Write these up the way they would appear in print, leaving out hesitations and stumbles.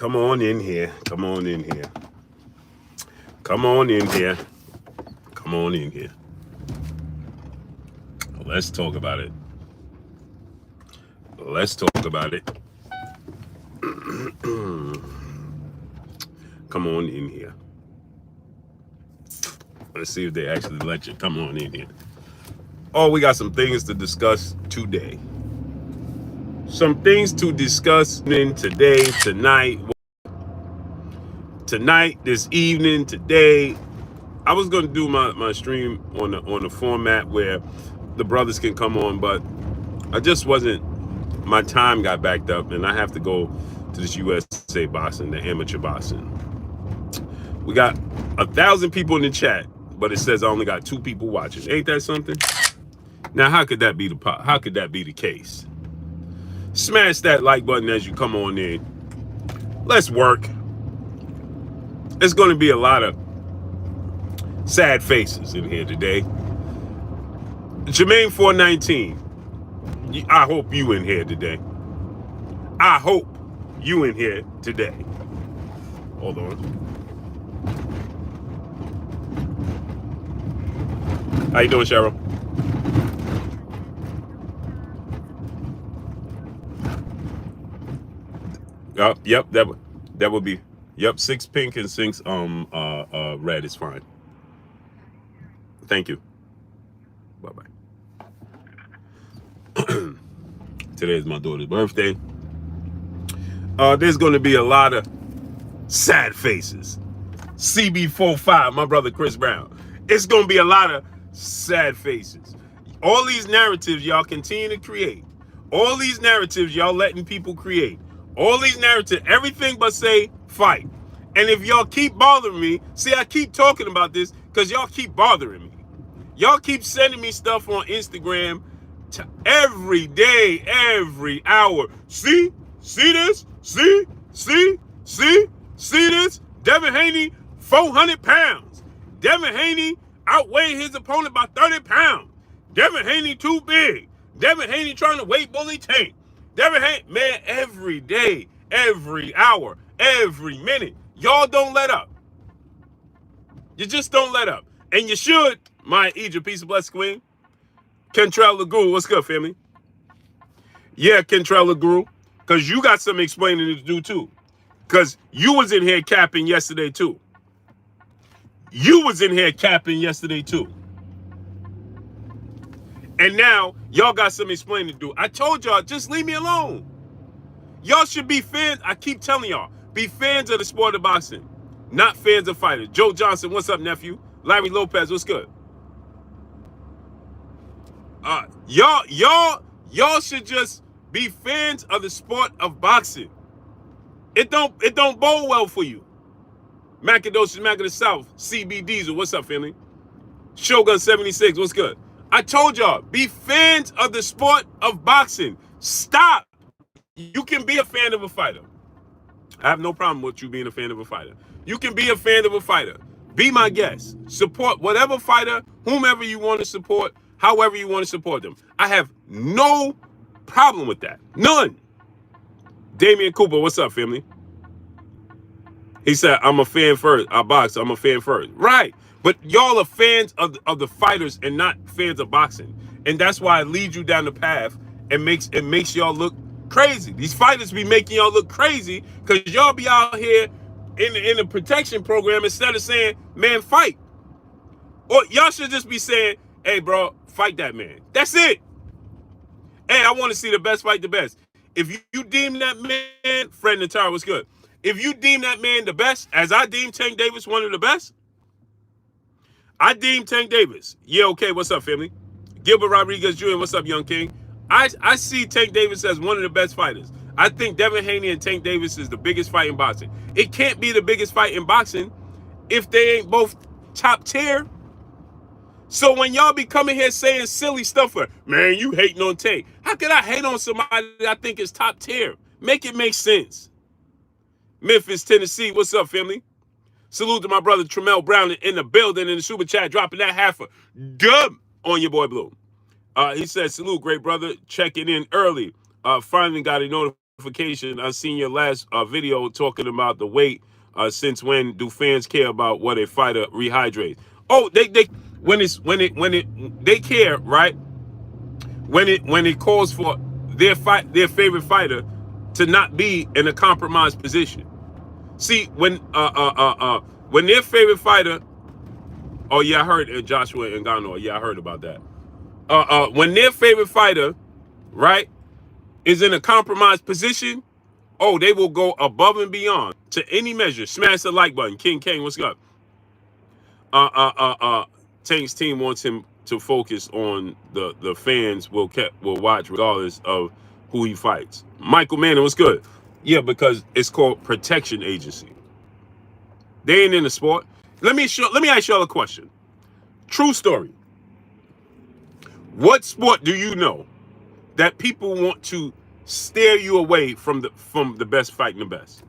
Come on in here. Come on in here. Come on in here. Come on in here. Let's talk about it. Let's talk about it. Come on in here. Let's see if they actually let you come on in here. Oh, we got some things to discuss today. Some things to discuss today, tonight, this evening, today. I was going to do my stream on the format where the brothers can come on, but I just wasn't. My time got backed up, and I have to go to this USA boxing, the amateur boxing. We got 1,000 people in the chat, but it says I only got 2 people watching. Ain't that something? Now, how could that be the case? Smash that like button as you come on in. Let's work. It's going to be a lot of sad faces in here today. Jermaine 419. I hope you in here today. I hope you in here today. Hold on. How you doing, Cheryl? Yep, that would be. Yep, 6 pink and 6 red is fine. Thank you. Bye-bye. Today is my daughter's birthday. There's going to be a lot of sad faces. CB45, my brother Chris Brown. It's going to be a lot of sad faces. All these narratives y'all continue to create. All these narratives y'all letting people create. All these narratives, everything but say fight. And if y'all keep bothering me, see, I keep talking about this because y'all keep bothering me. Y'all keep sending me stuff on Instagram every day, every hour. See this? See this? Devin Haney, 400 pounds. Devin Haney outweighed his opponent by 30 pounds. Devin Haney too big. Devin Haney trying to weight bully Tank. Devin Haney, man, every day, every hour, every minute. Y'all don't let up. You just don't let up. And you should, my Egypt, piece of blessed queen. Kentrell LaGuru, what's good, family? Yeah, Kentrell LaGuru, because you got some explaining to do, too. Because you was in here capping yesterday, too. And now, y'all got some explaining to do. I told y'all, just leave me alone. Y'all should be fans. I keep telling y'all, be fans of the sport of boxing, not fans of fighters. Joe Johnson, what's up, nephew? Larry Lopez, what's good? Y'all should just be fans of the sport of boxing. It don't bode well for you. Macadocious Mac of the South, CB Diesel, what's up, family? Shogun 76, what's good? I told y'all, be fans of the sport of boxing. Stop. You can be a fan of a fighter. I have no problem with you being a fan of a fighter. You can be a fan of a fighter. Be my guest. Support whatever fighter, whomever you want to support, however you want to support them. I have no problem with that. None. Damian Cooper, what's up, family? He said, I'm a fan first. I box, I'm a fan first. Right. But y'all are fans of the fighters and not fans of boxing. And that's why it leads you down the path and makes y'all look crazy. These fighters be making y'all look crazy because y'all be out here in the protection program instead of saying, man, fight. Or y'all should just be saying, hey, bro, fight that man. That's it. Hey, I want to see the best fight the best. If you deem that man, Fred Natara, what's good? If you deem that man the best, as I deem Tank Davis one of the best, I deem Tank Davis. Yeah, okay, what's up, family? Gilbert Rodriguez Jr., what's up, young king? I see Tank Davis as one of the best fighters. I think Devin Haney and Tank Davis is the biggest fight in boxing. It can't be the biggest fight in boxing if they ain't both top tier. So when y'all be coming here saying silly stuff like, man, you hating on Tank. How could I hate on somebody that I think is top tier? Make it make sense. Memphis, Tennessee, what's up, family? Salute to my brother Tremel Brown in the building in the super chat, dropping that half a dub on your boy Blue. He said, salute, great brother, checking in early. Finally got a unification. I seen your last video talking about the weight. Since when do fans care about what a fighter rehydrates? Oh, they when it they care, right? When it calls for their favorite fighter to not be in a compromised position. See, when their favorite fighter, oh yeah, I heard Joshua Ngannou. Yeah, I heard about that. When their favorite fighter, right, is in a compromised position, oh, they will go above and beyond to any measure. Smash the like button. King Kane, what's up? Tank's team wants him to focus on the fans will watch regardless of who he fights. Michael Manning, what's good? Yeah, because it's called protection agency. They ain't in the sport. Let me ask y'all a question. True story. What sport do you know that people want to steer you away from the best fighting the best?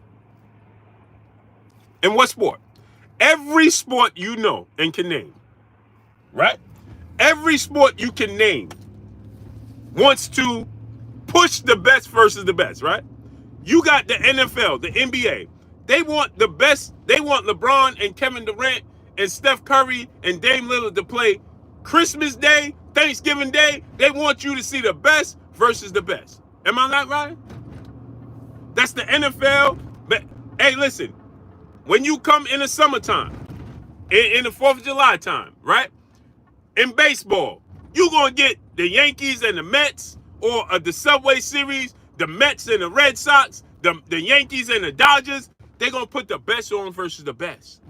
And what sport? Every sport you know and can name, right? Every sport you can name wants to push the best versus the best, right? You got the NFL, the NBA. They want the best. They want LeBron and Kevin Durant and Steph Curry and Dame Lillard to play Christmas Day, Thanksgiving Day. They want you to see the best versus the best. Am I not right? That's the NFL. But hey, listen, when you come in the summertime, in the 4th of July time, right? In baseball, you're going to get the Yankees and the Mets, or the Subway Series, the Mets and the Red Sox, the Yankees and the Dodgers. They're going to put the best on versus the best.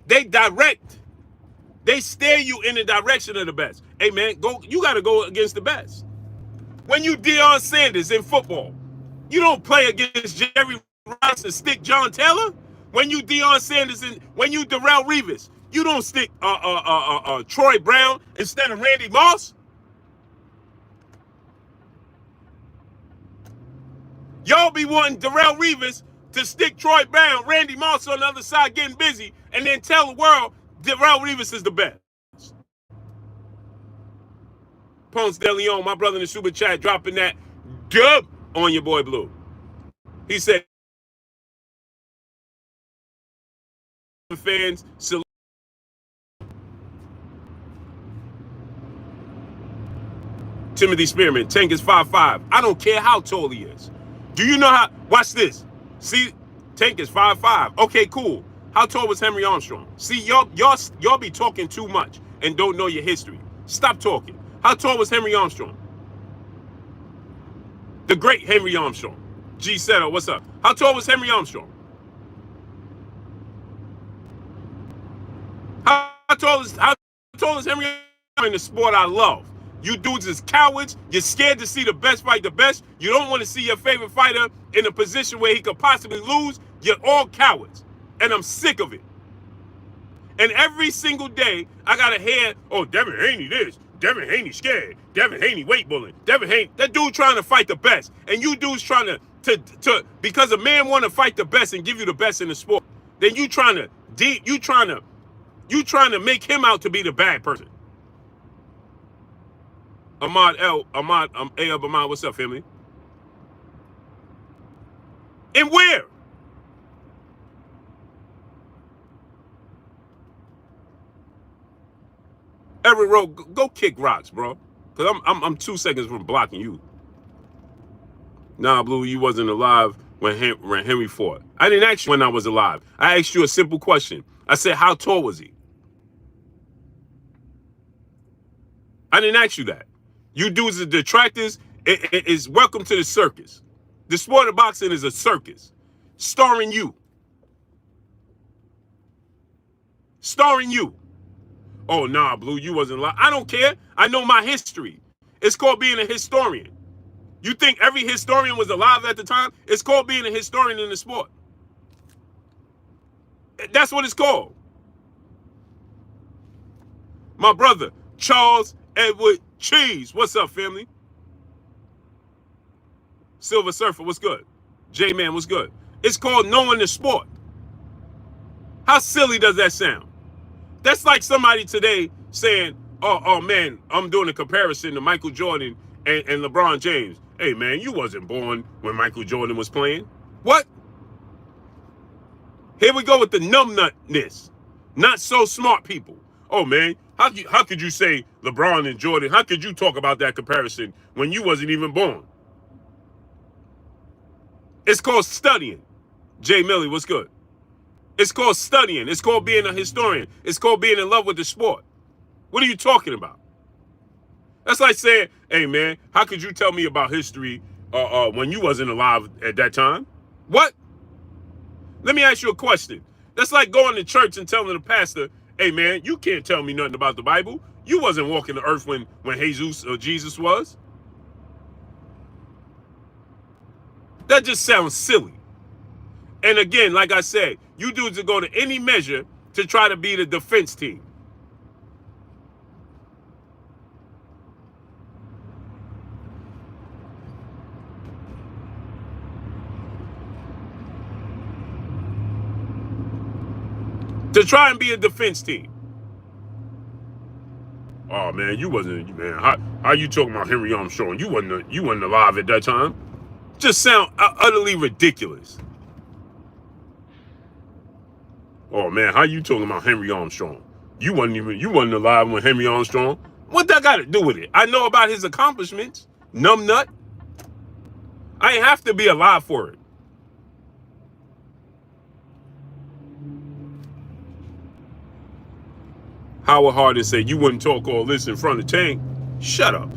They direct. They steer you in the direction of the best. Hey, man, you got to go against the best. When you Deion Sanders in football, you don't play against Jerry Rice and stick John Taylor. When you Deion Sanders and when you Darrelle Revis, you don't stick Troy Brown instead of Randy Moss. Y'all be wanting Darrelle Revis to stick Troy Brown, Randy Moss on the other side getting busy, and then tell the world Darrelle Revis is the best. Ponce de Leon, my brother in the super chat, dropping that dub on your boy Blue. He said, fans, Timothy Spearman, Tank is 5'5". I don't care how tall he is. Do you know how? Watch this. See, Tank is 5'5". Okay, cool. How tall was Henry Armstrong? See, y'all be talking too much and don't know your history. Stop talking. How tall was Henry Armstrong? The great Henry Armstrong. G Seto, what's up? How tall was Henry Armstrong? How tall is Henry Armstrong in the sport I love? You dudes is cowards. You're scared to see the best fight the best. You don't want to see your favorite fighter in a position where he could possibly lose. You're all cowards. And I'm sick of it. And every single day, I got to hear, oh, Devin Haney this. Devin Haney scared. Devin Haney weight bullying. Devin Haney, that dude trying to fight the best. And you dudes trying to because a man want to fight the best and give you the best in the sport, then you trying to make him out to be the bad person. Ahmad, what's up, family? And where? Eric Rowe, go kick rocks, bro. Cause I'm 2 seconds from blocking you. Nah, Blue, you wasn't alive when Henry fought. I didn't ask you when I was alive. I asked you a simple question. I said, how tall was he? I didn't ask you that. You dudes are detractors. It is welcome to the circus. The sport of boxing is a circus. Starring you. Starring you. Oh, nah, Blue, you wasn't alive. I don't care. I know my history. It's called being a historian. You think every historian was alive at the time? It's called being a historian in the sport. That's what it's called. My brother, Charles Edward Cheese. What's up, family? Silver Surfer, what's good? J-Man, what's good? It's called knowing the sport. How silly does that sound? That's like somebody today saying, oh man, I'm doing a comparison to Michael Jordan and LeBron James. Hey, man, you wasn't born when Michael Jordan was playing. What? Here we go with the numbnutness. Not so smart people. Oh, man, how could you say LeBron and Jordan? How could you talk about that comparison when you wasn't even born? It's called studying. Jay Millie, what's good? It's called studying. It's called being a historian. It's called being in love with the sport. What are you talking about? That's like saying, hey, man, how could you tell me about history when you wasn't alive at that time? What? Let me ask you a question. That's like going to church and telling the pastor, hey, man, you can't tell me nothing about the Bible. You wasn't walking the earth when Jesus or Jesus was. That just sounds silly. And again, like I said, you dudes are going to any measure to try to be the defense team. To try and be a defense team. Oh, man, you wasn't, man, how you talking about Henry Armstrong? You wasn't alive at that time. Just sound utterly ridiculous. Oh, man, how you talking about Henry Armstrong? You wasn't alive when Henry Armstrong. What that got to do with it? I know about his accomplishments. Numbnut. I ain't have to be alive for it. Howard Hardin said, you wouldn't talk all this in front of Tank. Shut up.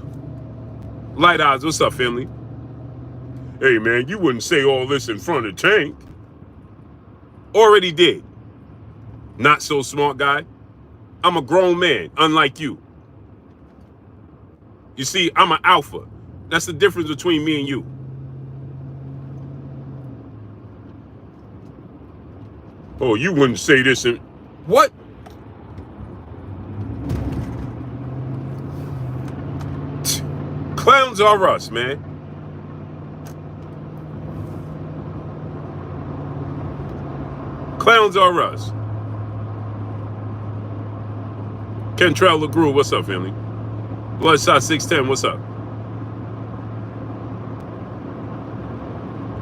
Light Eyes, what's up, family? Hey, man, you wouldn't say all this in front of Tank. Already did. Not so smart guy. I'm a grown man, unlike you. You see, I'm an alpha. That's the difference between me and you. Oh, you wouldn't say this in... What? Clowns are us, man. Clowns are us. Kentrell LeGrew, what's up, family? Bloodshot 610, what's up?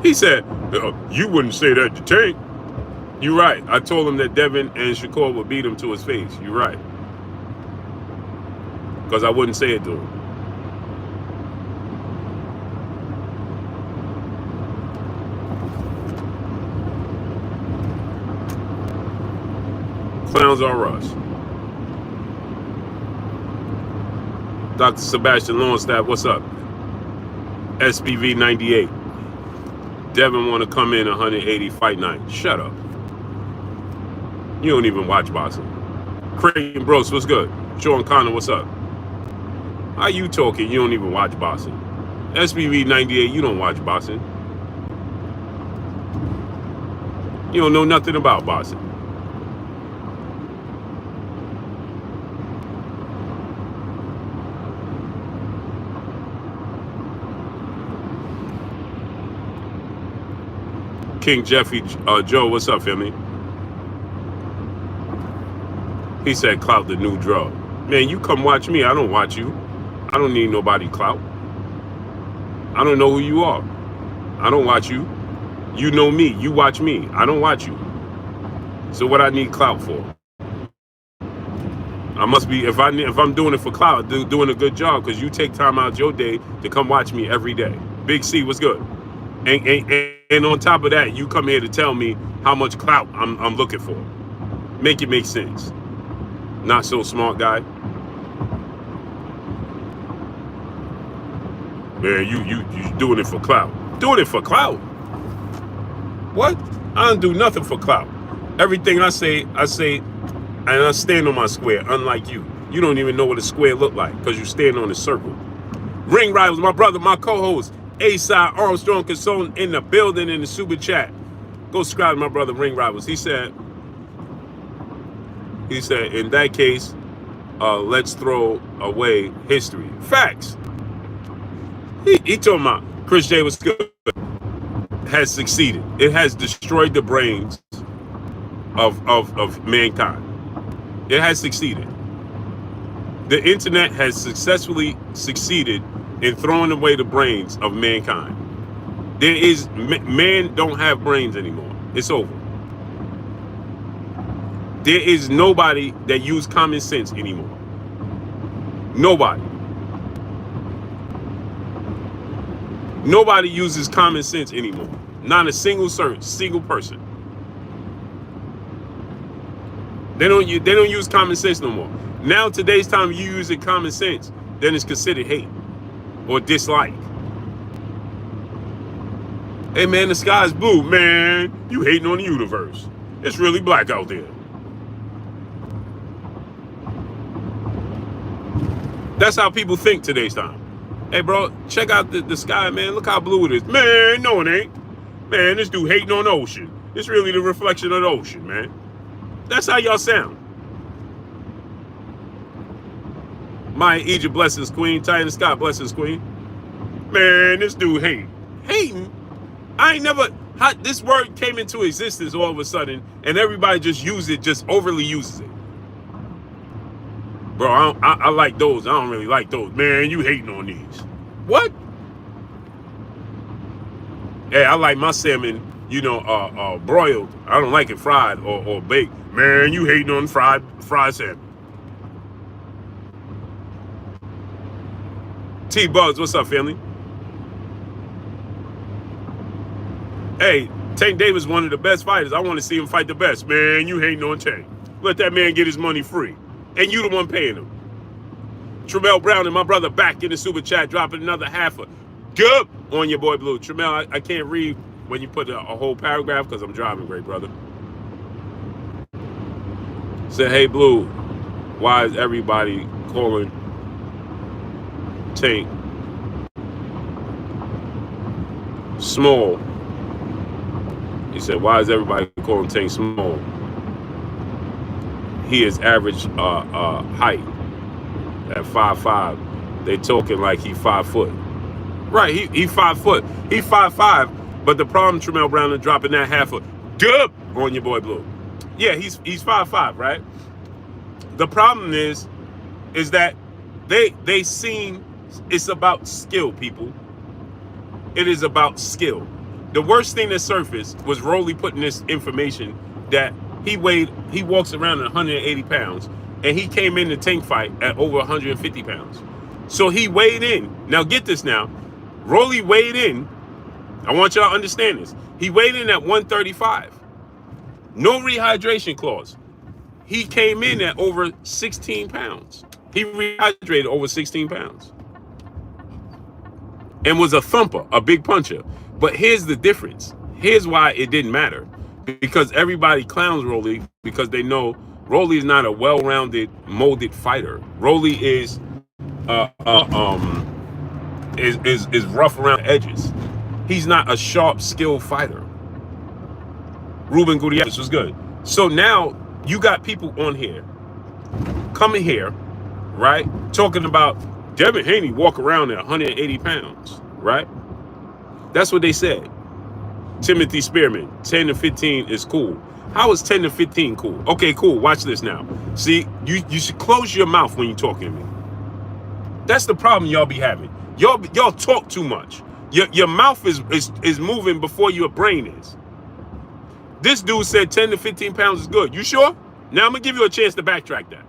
He said, you wouldn't say that to Tank. You're right. I told him that Devin and Shakur would beat him to his face. You're right. Because I wouldn't say it to him. Clowns are us. Dr. Sebastian Longstaff, what's up? SPV 98. Devin want to come in 180 fight night. Shut up. You don't even watch boxing. Creighton Brooks, what's good? Sean Connor, what's up? How you talking? You don't even watch boxing. SPV 98, you don't watch boxing. You don't know nothing about boxing. King Jeffy Joe, what's up, family? He said, clout the new drug. Man, you come watch me. I don't watch you. I don't need nobody clout. I don't know who you are. I don't watch you. You know me. You watch me. I don't watch you. So what I need clout for? I must be, if I'm doing it for clout, doing a good job, because you take time out your day to come watch me every day. Big C, what's good? And on top of that, you come here to tell me how much clout I'm looking for. Make it make sense. Not so smart guy. Man, you doing it for clout. Doing it for clout? What? I don't do nothing for clout. Everything I say, and I stand on my square, unlike you. You don't even know what a square look like, because you stand on a circle. Ring Rivals, my brother, my co-host, A-Side Armstrong Consultant in the building in the super chat. Go subscribe to my brother Ring Rivals. He said, in that case, let's throw away history. Facts. He told me, Chris J was good, has succeeded. It has destroyed the brains of mankind. It has succeeded. The internet has successfully succeeded and throwing away the brains of mankind. Man don't have brains anymore. It's over. There is nobody that use common sense anymore. Nobody. Nobody uses common sense anymore. Not a single person. They don't use common sense no more. Now today's time, you using common sense, then it's considered hate or dislike. Hey man, the sky's blue. Man, you hating on the universe. It's really black out there. That's how people think today's time. Hey bro, check out the sky, man. Look how blue it is. Man, no it ain't. Man, this dude hating on the ocean. It's really the reflection of the ocean, man. That's how y'all sound. Maya Egypt, blessings, queen. Titan Sky, blessings, queen. Man, this dude hating. I ain't never. This word came into existence all of a sudden, and everybody just overly uses it. Bro, I like those. I don't really like those. Man, you hating on these. What? Hey, I like my salmon, broiled. I don't like it fried or baked. Man, you hating on fried salmon. T-Bugs, what's up, family? Hey, Tank Davis one of the best fighters. I want to see him fight the best. Man, you hating on Tank. Let that man get his money free. And you the one paying him. Tramel Brown and my brother back in the super chat, dropping another half a good on your boy Blue. Tramel, I can't read when you put a whole paragraph because I'm driving, great brother. Said, hey Blue, why is everybody calling Tank small? He said, why is everybody calling Tank small? He is average height at 5'5". They talking like he 5 foot. Right, he 5 foot. He 5'5", but the problem, Tramel Brown, is dropping that half a dub on your boy Blue. Yeah, he's 5'5", right? The problem is that they seen it's about skill, people. It is about skill. The worst thing that surfaced was Rolly putting this information that he walks around at 180 pounds, and he came in the Tank fight at over 150 pounds. So he weighed in. Now get this now. Rolly weighed in. I want y'all to understand this. He weighed in at 135. No rehydration clause. He came in at over 16 pounds. He rehydrated over 16 pounds. And was a thumper, a big puncher. But here's the difference. Here's why it didn't matter. Because everybody clowns Rolly because they know Rolly is not a well-rounded, molded fighter. Rolly is rough around the edges. He's not a sharp, skilled fighter. Ruben Gutierrez was good. So now you got people on here, coming here, right, talking about Devin Haney walk around at 180 pounds, right? That's what they said. Timothy Spearman, 10 to 15 is cool. How is 10 to 15 cool? Okay, cool. Watch this now. See, you should close your mouth when you're talking to me. That's the problem y'all be having. Y'all talk too much. Your mouth is moving before your brain is. This dude said 10 to 15 pounds is good. You sure? Now I'm gonna give you a chance to backtrack that.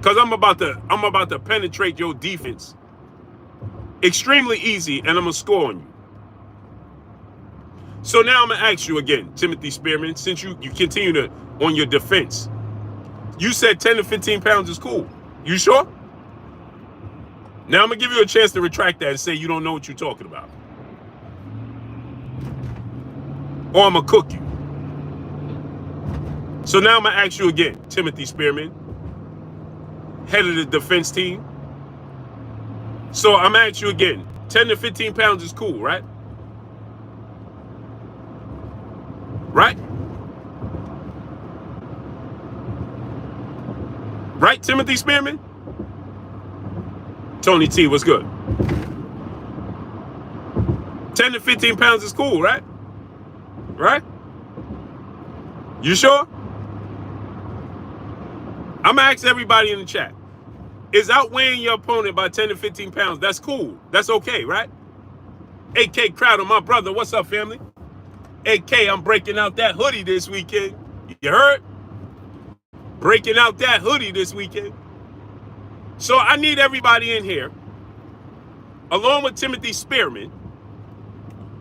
Cause I'm about to penetrate your defense extremely easy, and I'm gonna score on you. So now I'm gonna ask you again, Timothy Spearman, since you continue to on your defense. You said 10 to 15 pounds is cool. You sure? Now I'm gonna give you a chance to retract that and say you don't know what you're talking about. Or I'm gonna cook you. So now I'm gonna ask you again, Timothy Spearman, head of the defense team. So I'm gonna ask you again, 10 to 15 pounds is cool, right? Right? Right, Timothy Spearman? Tony T, what's good? 10 to 15 pounds is cool, right? Right? You sure? I'm gonna ask everybody in the chat. is outweighing your opponent by 10 to 15 pounds. That's cool. That's okay, right? AK Crowder, my brother. What's up, family? AK, I'm breaking out that hoodie this weekend. You heard? Breaking out that hoodie this weekend. So I need everybody in here, along with Timothy Spearman,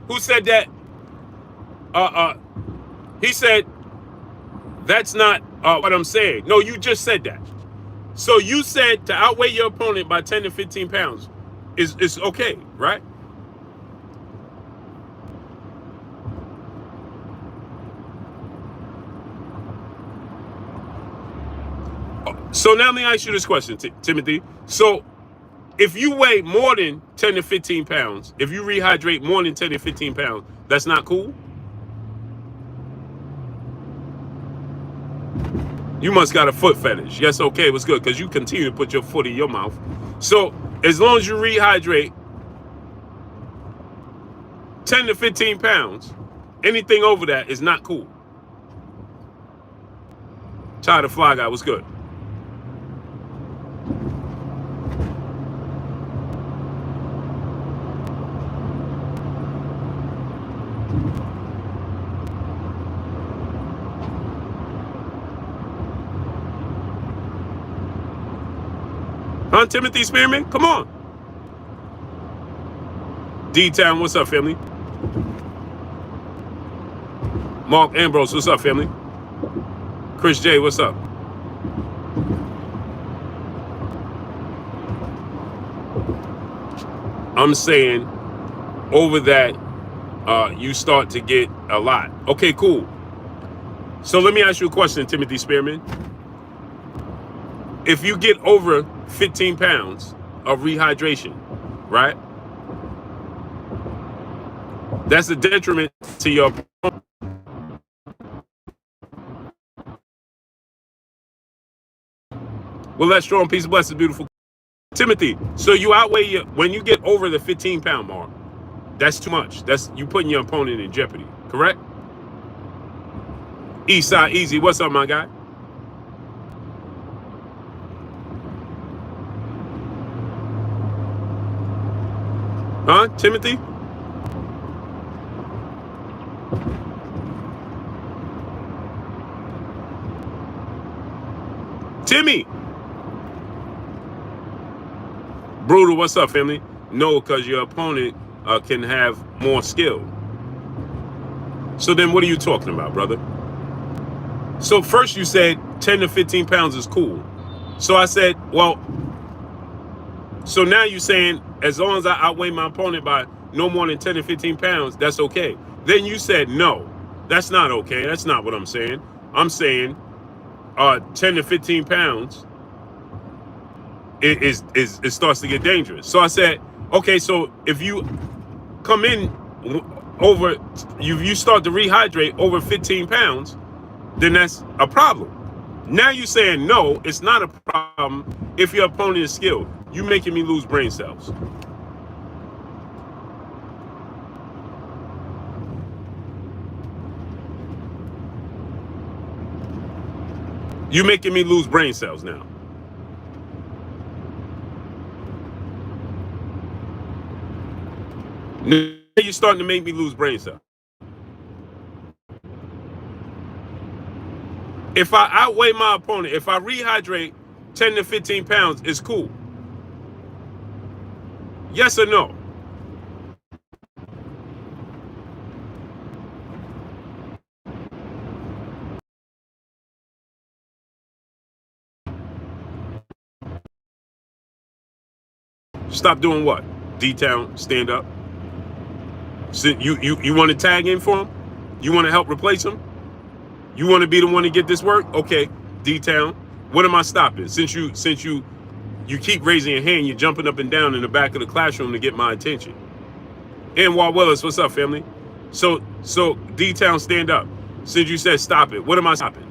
who said that, he said, that's not what I'm saying. No, you just said that. So you said to outweigh your opponent by 10 to 15 pounds is okay, right? So now let me ask you this question, Timothy. So if you weigh more than 10 to 15 pounds, if you rehydrate more than 10 to 15 pounds, that's not cool? You must got a foot fetish. Yes, okay, it was good, because you continue to put your foot in your mouth. So as long as you rehydrate 10 to 15 pounds, anything over that is not cool. Tired of Fly Guy, was good. Huh, Timothy Spearman? Come on. D-Town, what's up, family? Mark Ambrose, what's up, family? Chris J, what's up? I'm saying over that, you start to get a lot. Okay, cool. So let me ask you a question, Timothy Spearman. If you get over 15 pounds of rehydration, right? That's a detriment to your opponent. Well, that's strong. Peace, blessings, beautiful. Timothy, so you outweigh when you get over the 15-pound mark, that's too much. That's you putting your opponent in jeopardy, correct? Eastside Easy, what's up, my guy? Huh, Timothy? Timmy! Brutal, what's up, family? No, because your opponent can have more skill. So then what are you talking about, brother? So first you said 10 to 15 pounds is cool. So I said, well, so now you're saying as long as I outweigh my opponent by no more than 10 to 15 pounds, that's okay. Then you said, no, that's not okay. That's not what I'm saying. I'm saying 10 to 15 pounds, it starts to get dangerous. So I said, okay, so if you come in over, you start to rehydrate over 15 pounds, then that's a problem. Now you're saying, no, it's not a problem if your opponent is skilled. You're making me lose brain cells. You're making me lose brain cells now. Now you're starting to make me lose brain cells. If I outweigh my opponent, if I rehydrate 10 to 15 pounds, it's cool. Yes or no? Stop doing what? D-Town, stand up. So you want to tag in for him? You want to help replace him? You want to be the one to get this work? Okay, D-Town. What am I stopping? Since you keep raising your hand, you're jumping up and down in the back of the classroom to get my attention. And Walt Willis, what's up, family? So D-Town, stand up. Since you said stop it, what am I stopping?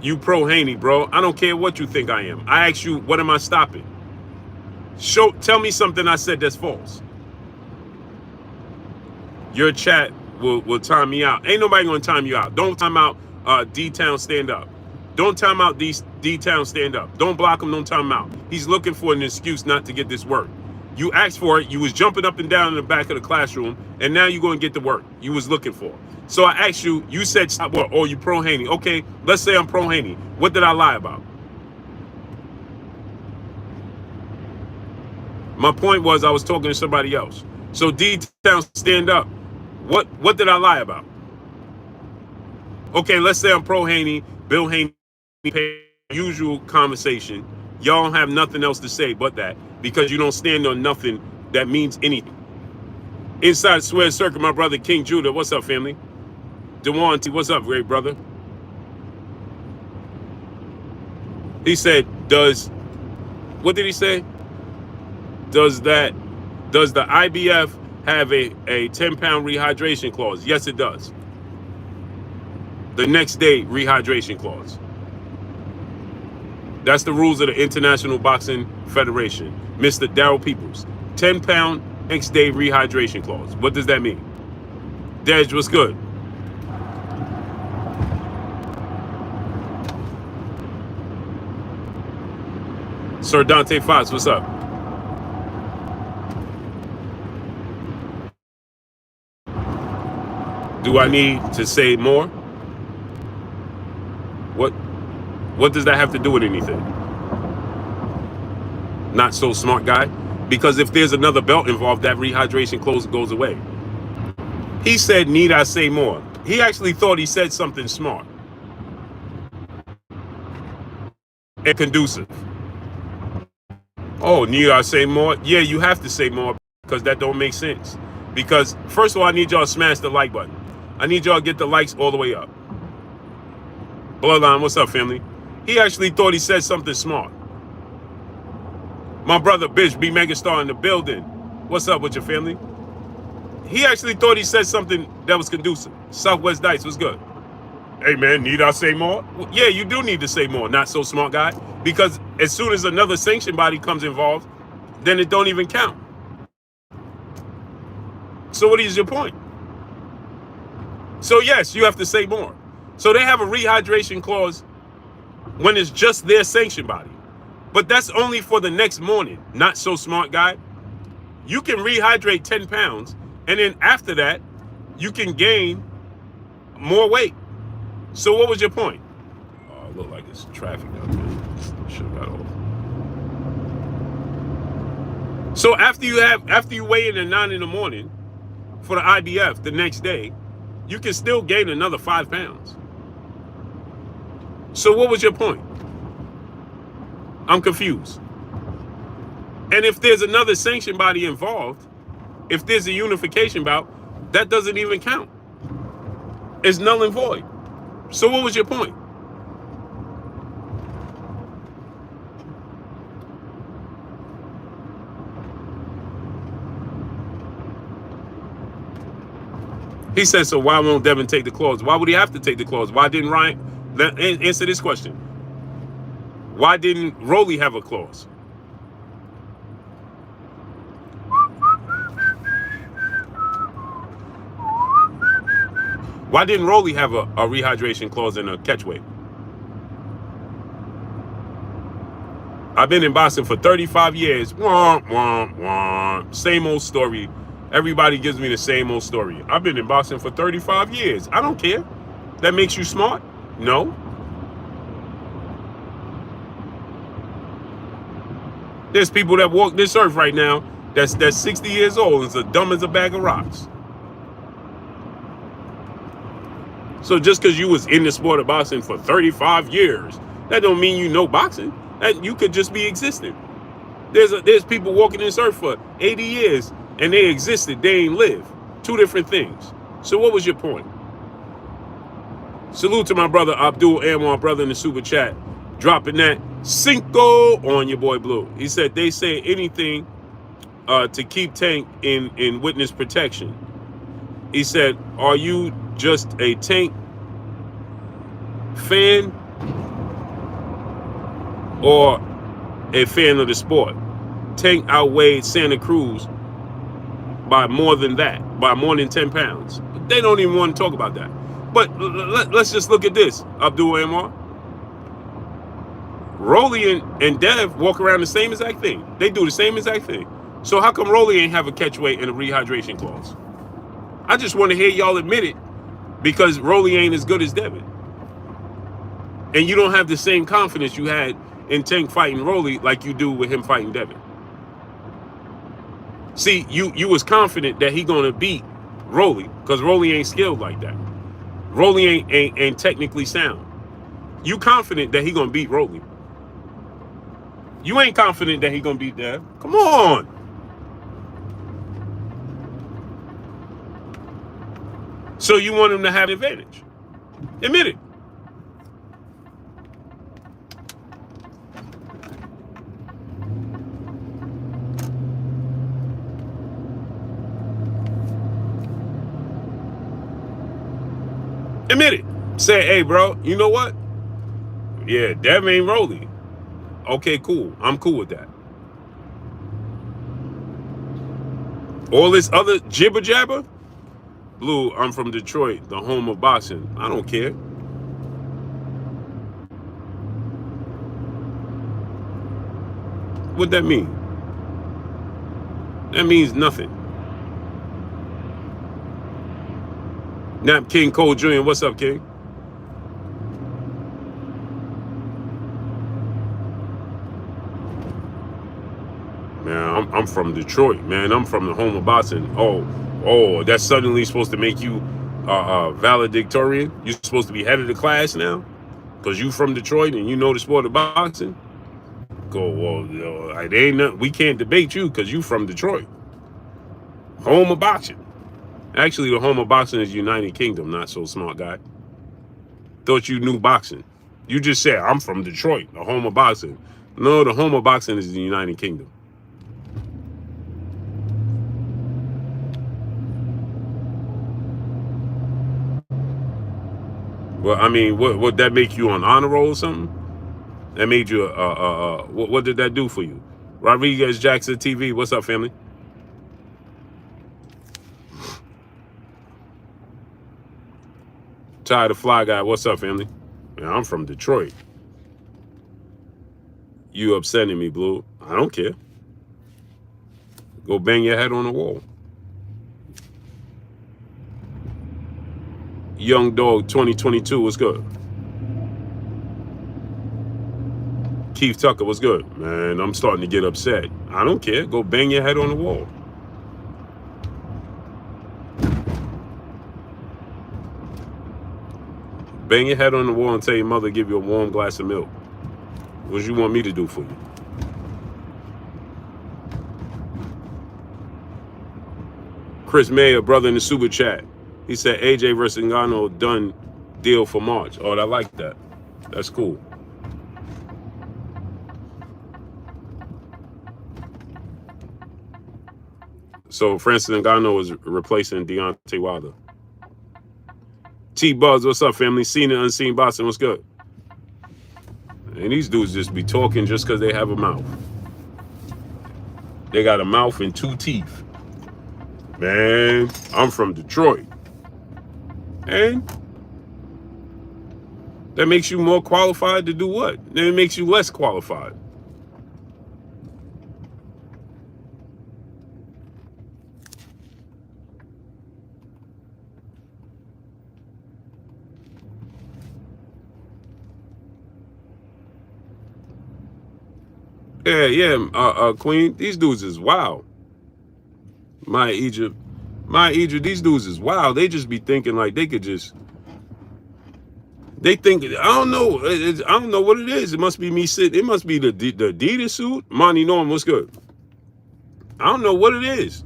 You pro Haney, bro. I don't care what you think I am. I ask you, what am I stopping? Tell me something I said that's false. Your chat will time me out. Ain't nobody gonna time you out. Don't time out D-Town, stand up. Don't time out D-Town stand up. Don't block him, don't time him out. He's looking for an excuse not to get this work. You asked for it, you was jumping up and down in the back of the classroom, and now you're going to get the work you was looking for. So I asked you, you said, what, oh, you pro Haney. Okay, let's say I'm pro Haney. What did I lie about? My point was I was talking to somebody else. So D-Town stand up. What did I lie about? Okay, let's say I'm pro Haney, Bill Haney, usual conversation. Y'all don't have nothing else to say but that because you don't stand on nothing that means anything. Inside Square Circle, my brother King Judah. What's up, family? DeWante, what's up, great brother? He said, what did he say? Does the IBF have a 10-pound rehydration clause? Yes, it does. The next day rehydration clause. That's the rules of the International Boxing Federation. Mr. Darryl Peoples. 10-pound next day rehydration clause. What does that mean? Dej, what's good? Sir Dante Fox, what's up? Do I need to say more? What does that have to do with anything? Not so smart guy. Because if there's another belt involved, that rehydration clause goes away. He said, need I say more? He actually thought he said something smart and conducive. Oh, need I say more? Yeah, you have to say more because that don't make sense. Because first of all, I need y'all to smash the like button. I need y'all to get the likes all the way up. Bloodline, what's up, family? He actually thought he said something smart. My brother Bish, B Megastar in the building. What's up with your family? He actually thought he said something that was conducive. Southwest Dice, what's good? Hey man, need I say more? Well, yeah, you do need to say more, not so smart guy. Because as soon as another sanction body comes involved, then it don't even count. So what is your point? So yes, you have to say more. So they have a rehydration clause when it's just their sanction body. But that's only for the next morning. Not so smart guy. You can rehydrate 10 pounds, and then after that, you can gain more weight. So what was your point? Oh, it look like it's traffic out there. Should have got off. So after you weigh in at 9 in the morning for the IBF the next day, you can still gain another 5 pounds. So what was your point? I'm confused. And if there's another sanction body involved, if there's a unification bout, that doesn't even count. It's null and void. So what was your point? He said, so why won't Devin take the clause? Why would he have to take the clause? Why didn't Ryan? Answer this question. Why didn't Rolly have a clause? Why didn't Rolly have a rehydration clause in a catchweight? I've been in boxing for 35 years. Wah, wah, wah. Same old story. Everybody gives me the same old story. I've been in boxing for 35 years. I don't care. That makes you smart? No. There's people that walk this earth right now that's 60 years old and as dumb as a bag of rocks. So just because you was in the sport of boxing for 35 years, that don't mean you know boxing. That you could just be existing. There's people walking this earth for 80 years and they existed, they ain't live. Two different things. So what was your point? Salute to my brother Abdul Anwar, brother in the super chat, dropping that Cinco on your boy Blue. He said they say anything to keep Tank in witness protection. He said, are you just a Tank fan or a fan of the sport? Tank outweighed Santa Cruz by more than that, by more than 10 pounds. They don't even want to talk about that. But let's just look at this, Abdul Anwar. Rolly and Dev walk around the same exact thing. They do the same exact thing. So how come Rolly ain't have a catch weight and a rehydration clause? I just want to hear y'all admit it, because Rolly ain't as good as Devin. And you don't have the same confidence you had in Tank fighting Rolly like you do with him fighting Devin. See, you was confident that he gonna beat Rolly because Rolly ain't skilled like that. Rolly ain't technically sound. You confident that he gonna beat Rolly. You ain't confident that he gonna beat Dev. Come on. So you want him to have an advantage. Admit it. Admit it. Say, hey, bro, you know what? Yeah, Dev ain't Rolly. Okay, cool. I'm cool with that. All this other jibber jabber? Blue, I'm from Detroit, the home of boxing. I don't care. What that mean? That means nothing. Nap King Cole Jr., what's up, King? Man, I'm from Detroit, man. I'm from the home of boxing. Oh, that's suddenly supposed to make you valedictorian? You're supposed to be head of the class now? Because you from Detroit and you know the sport of boxing? Go, well, we can't debate you because you from Detroit. Home of boxing. Actually, the home of boxing is United Kingdom, not so smart guy. Thought you knew boxing. You just said, I'm from Detroit, the home of boxing. No, the home of boxing is the United Kingdom. Well, I mean, what that make you on honor roll or something? That made you what did that do for you? Rodriguez Jackson TV, what's up, family? Ty the Fly Guy, what's up, family? Man, I'm from Detroit. You upsetting me, Blue. I don't care. Go bang your head on the wall. Young Dog 2022, what's good? Keith Tucker, what's good? Man, I'm starting to get upset. I don't care. Go bang your head on the wall. Bang your head on the wall and tell your mother to give you a warm glass of milk. What do you want me to do for you? Chris Mayer, brother in the super chat. He said AJ versus Ngannou done deal for March. Oh, I like that. That's cool. So Francis Ngannou is replacing Deontay Wilder. T-Buzz, what's up, family? Seen and unseen boxing, what's good? And these dudes just be talking just because they have a mouth. They got a mouth and two teeth. Man, I'm from Detroit. And that makes you more qualified to do what? Then it makes you less qualified. Yeah, Queen. These dudes is wild. My Egypt, these dudes is wild. They just be thinking like they could just. They think, I don't know. I don't know what it is. It must be me sitting. It must be the Adidas suit. Monty Norm, what's good? I don't know what it is.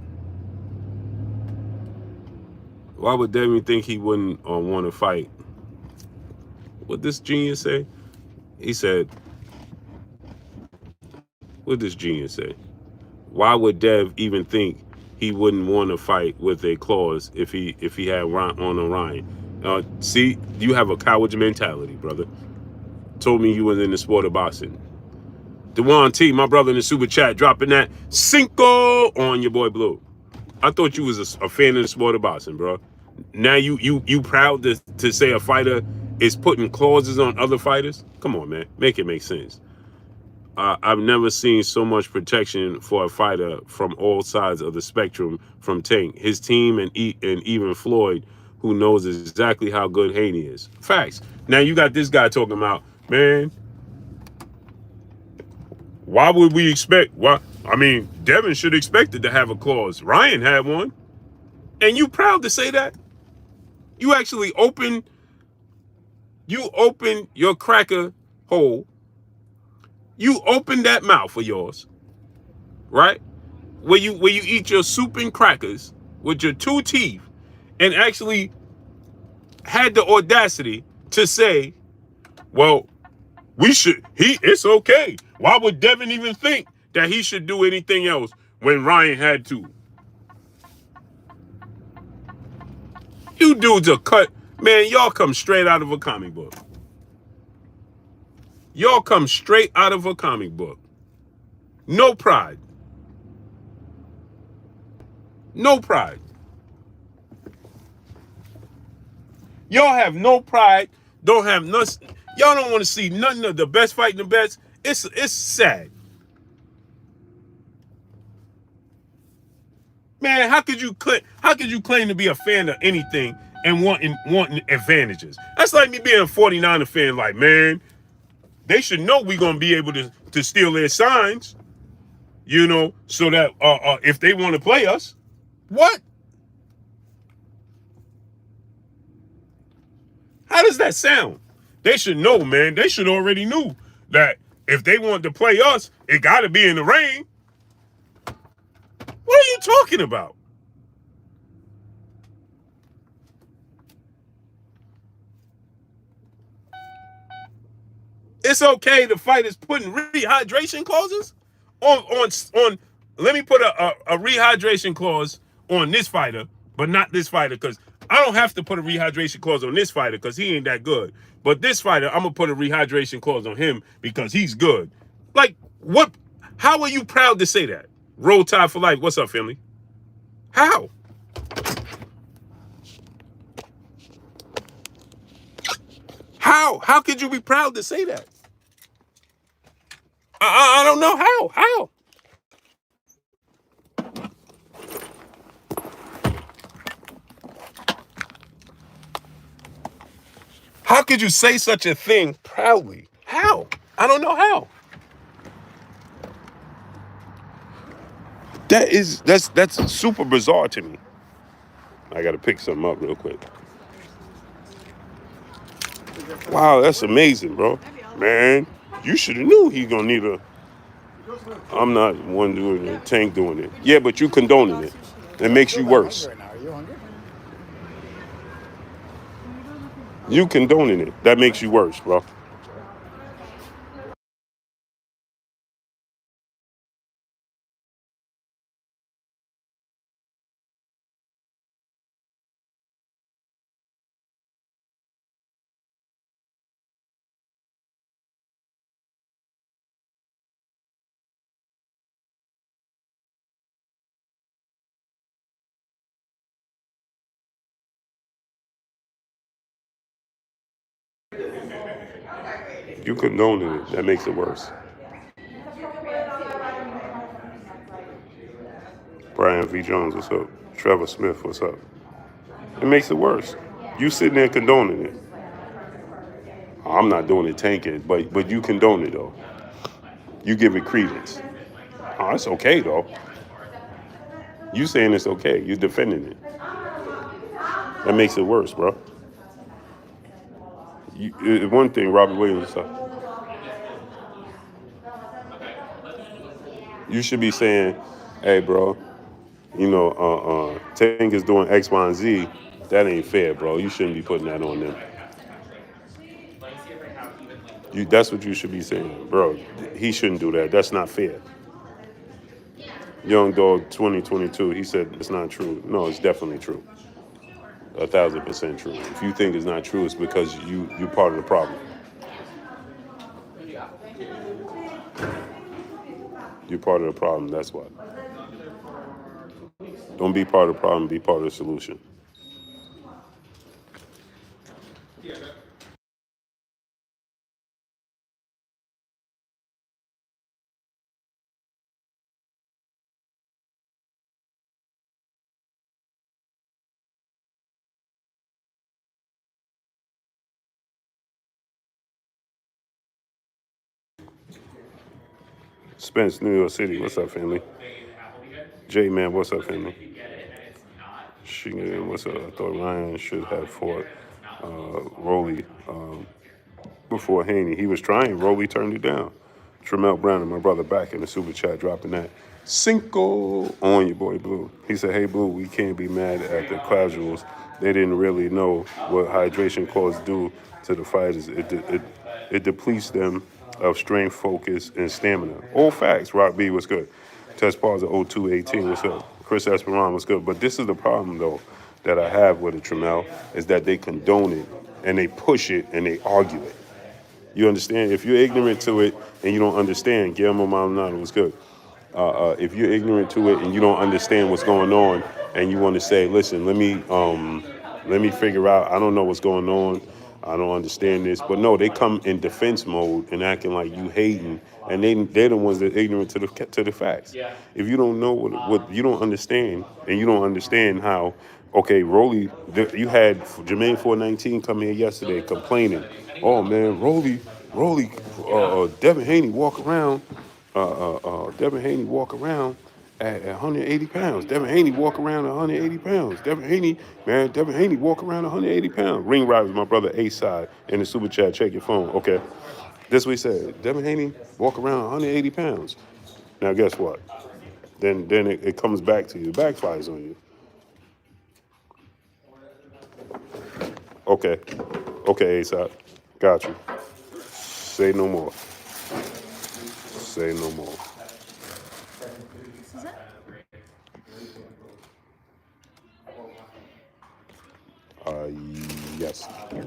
Why would Devin think he wouldn't want to fight? What this genius say? He said, what did this genius say? Why would Dev even think he wouldn't want to fight with a clause if he had on Ryan? See, you have a coward's mentality, brother. Told me you was in the sport of boxing. Dewan T, my brother in the super chat, dropping that Cinco on your boy Blue. I thought you was a fan of the sport of boxing, bro. Now you proud to say a fighter is putting clauses on other fighters? Come on, man. Make it make sense. I've never seen so much protection for a fighter from all sides of the spectrum from Tank, his team, and even Floyd, who knows exactly how good Haney is. Facts. Now you got this guy talking about, man, why would we expect? Why? I mean, Devin should expect it to have a clause. Ryan had one. And you proud to say that? You actually open your cracker hole. You open that mouth of yours, right? Where you eat your soup and crackers with your 2 teeth, and actually had the audacity to say, well, it's okay. Why would Devin even think that he should do anything else when Ryan had to? You dudes are cut. Man, y'all come straight out of a comic book. Y'all come straight out of a comic book. No pride. No pride. Y'all have no pride. Don't have nothing. Y'all don't want to see nothing of the best fighting the best. It's sad. Man, how could you claim to be a fan of anything and wanting advantages? That's like me being a 49er fan, like, man, they should know we're gonna be able to steal their signs, so that if they want to play us. What? How does that sound? They should know, man. They should already knew that if they want to play us, it gotta be in the rain. What are you talking about? It's okay the fighters putting rehydration clauses on. Let me put a rehydration clause on this fighter, but not this fighter, because I don't have to put a rehydration clause on this fighter because he ain't that good. But this fighter, I'm gonna put a rehydration clause on him because he's good. Like, what? How are you proud to say that? Roll Tide for life. What's up, family? How? How? How could you be proud to say that? I don't know how. How? How could you say such a thing proudly? How? I don't know how. That's super bizarre to me. I gotta pick something up real quick. Wow, that's amazing, bro. Man, you should have knew he gonna need a. I'm not one doing it. Tank doing it. Yeah, but you condoning it. It makes you worse. You condoning it. That makes you worse, bro. You condoning it. That makes it worse. Brian V. Jones, what's up? Trevor Smith, what's up? It makes it worse. You sitting there condoning it. I'm not doing it, Tank it, but you condone it though. You give it credence. Oh, it's okay though. You saying it's okay. You defending it. That makes it worse, bro. One thing, Robert Williams, you should be saying, hey, bro, Tank is doing X, Y, and Z. That ain't fair, bro. You shouldn't be putting that on them. That's what you should be saying, bro. He shouldn't do that. That's not fair. Young Dog 2022, he said it's not true. No, it's definitely true. 1,000% true. If you think it's not true, it's because you're part of the problem. You're part of the problem, that's why. Don't be part of the problem, be part of the solution. Spence, New York City. What's up, family? J Man, what's up, family? What's up? I thought Ryan should have fought Rolly before Haney. He was trying. Rolly turned it down. Tremel Brown, my brother, back in the super chat, dropping that Cinco on you, boy Blue. He said, "Hey Blue, we can't be mad at the casuals. They didn't really know what hydration course do to the fighters. It depletes them of strength, focus, and stamina. All facts. Rock B, what's good? Test pause at 0218, what's up? Chris Esperon, what's good? But this is the problem, though, that I have with it, Tremel, is that they condone it, and they push it, and they argue it. You understand? If you're ignorant to it and you don't understand, Guillermo Maldonado was good. If you're ignorant to it and you don't understand what's going on, and you want to say, "Listen, let me figure out. I don't know what's going on. I don't understand this." But no, they come in defense mode and acting like you hating, and they're the ones that are ignorant to the facts. If you don't know what you don't understand, and you don't understand how. Okay, you had Jermaine 419 come here yesterday complaining. Oh man, Rolly, Devin Haney walk around. Devin Haney walk around at 180 pounds. Devin Haney walk around at 180 pounds. Devin Haney walk around 180 pounds. Ring Ride was my brother A-Side in the super chat. Check your phone. Okay. This what he said. Devin Haney walk around 180 pounds. Now guess what? Then it comes back to you. It backfires on you. Okay. Okay, A-Side. Got you. Say no more. Say no more. Yes. Let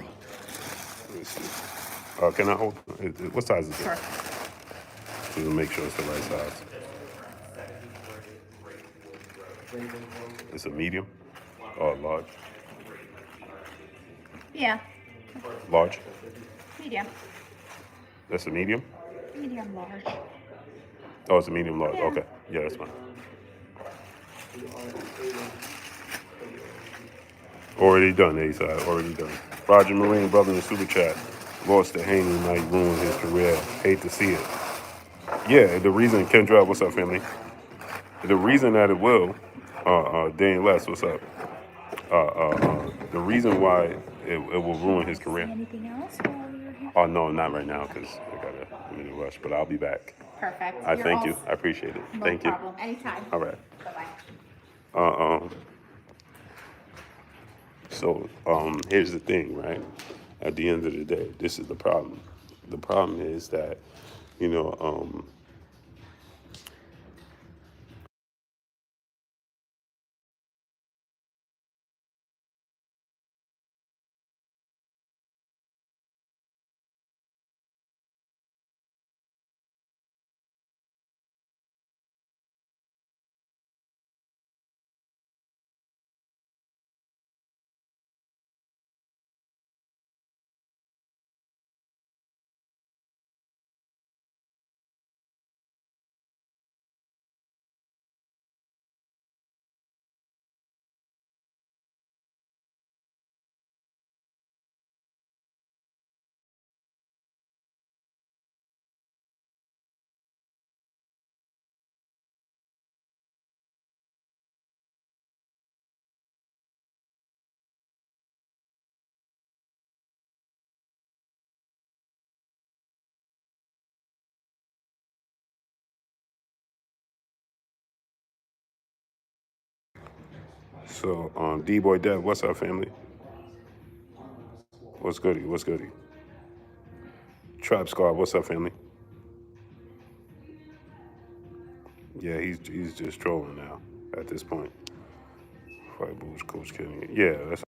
me see. Can I hold? What size is it? Sure. To make sure it's the right size. It's a medium or a large? Yeah. Large? Medium. That's a medium? Medium large. Oh, it's a medium large. Yeah. Okay. Yeah, that's fine. Already done, A-Side. Already done. Roger Marine, brother in the super chat. Lost to Haney, might ruin his career. Hate to see it. Yeah, the reason, Kendra, what's up, family? The reason that it will, Dane Les, what's up? The reason why it will ruin his career. Anything else while you're here? Oh, no, not right now, because I'm in a rush, but I'll be back. Perfect. I thank you. I appreciate it. No Thank you. problem. Anytime. All right. Bye-bye. So here's the thing, right? At the end of the day, this is the problem. The problem is that, you know, D-Boy Dev, what's up, family? What's goody? What's goody? Trap Squad, what's up, family? Yeah, he's just trolling now at this point. Fight Bulls, Coach Kenny. Yeah, that's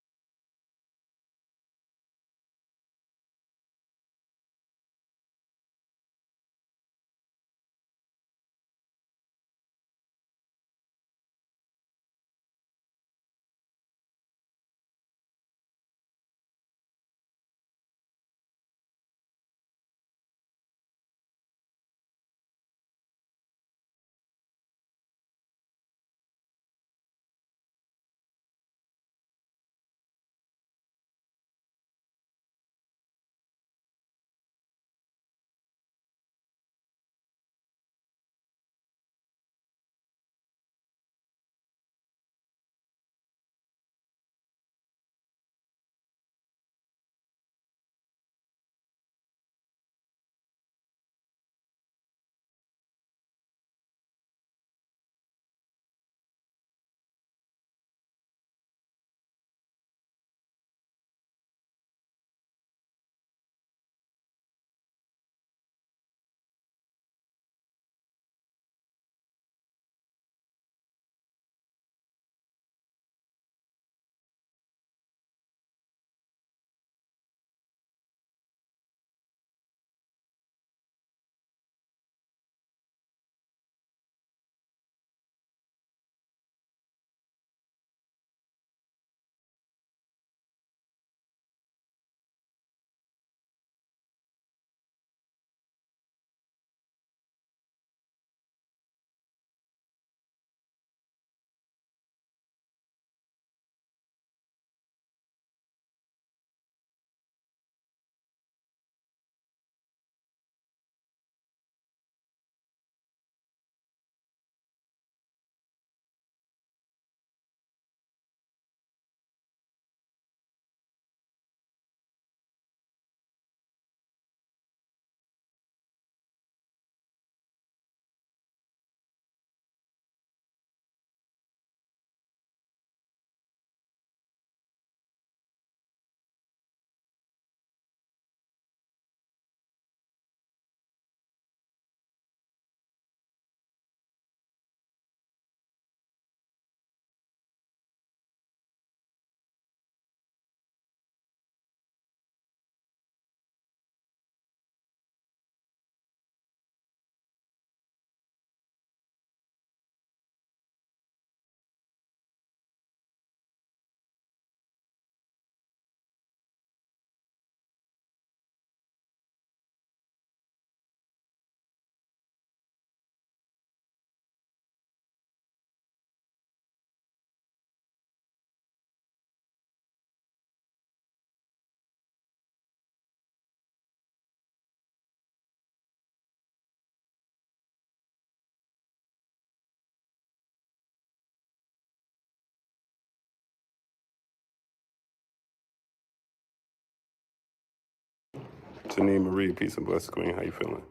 Janine Marie, peace and blessings, Queen. How you feeling?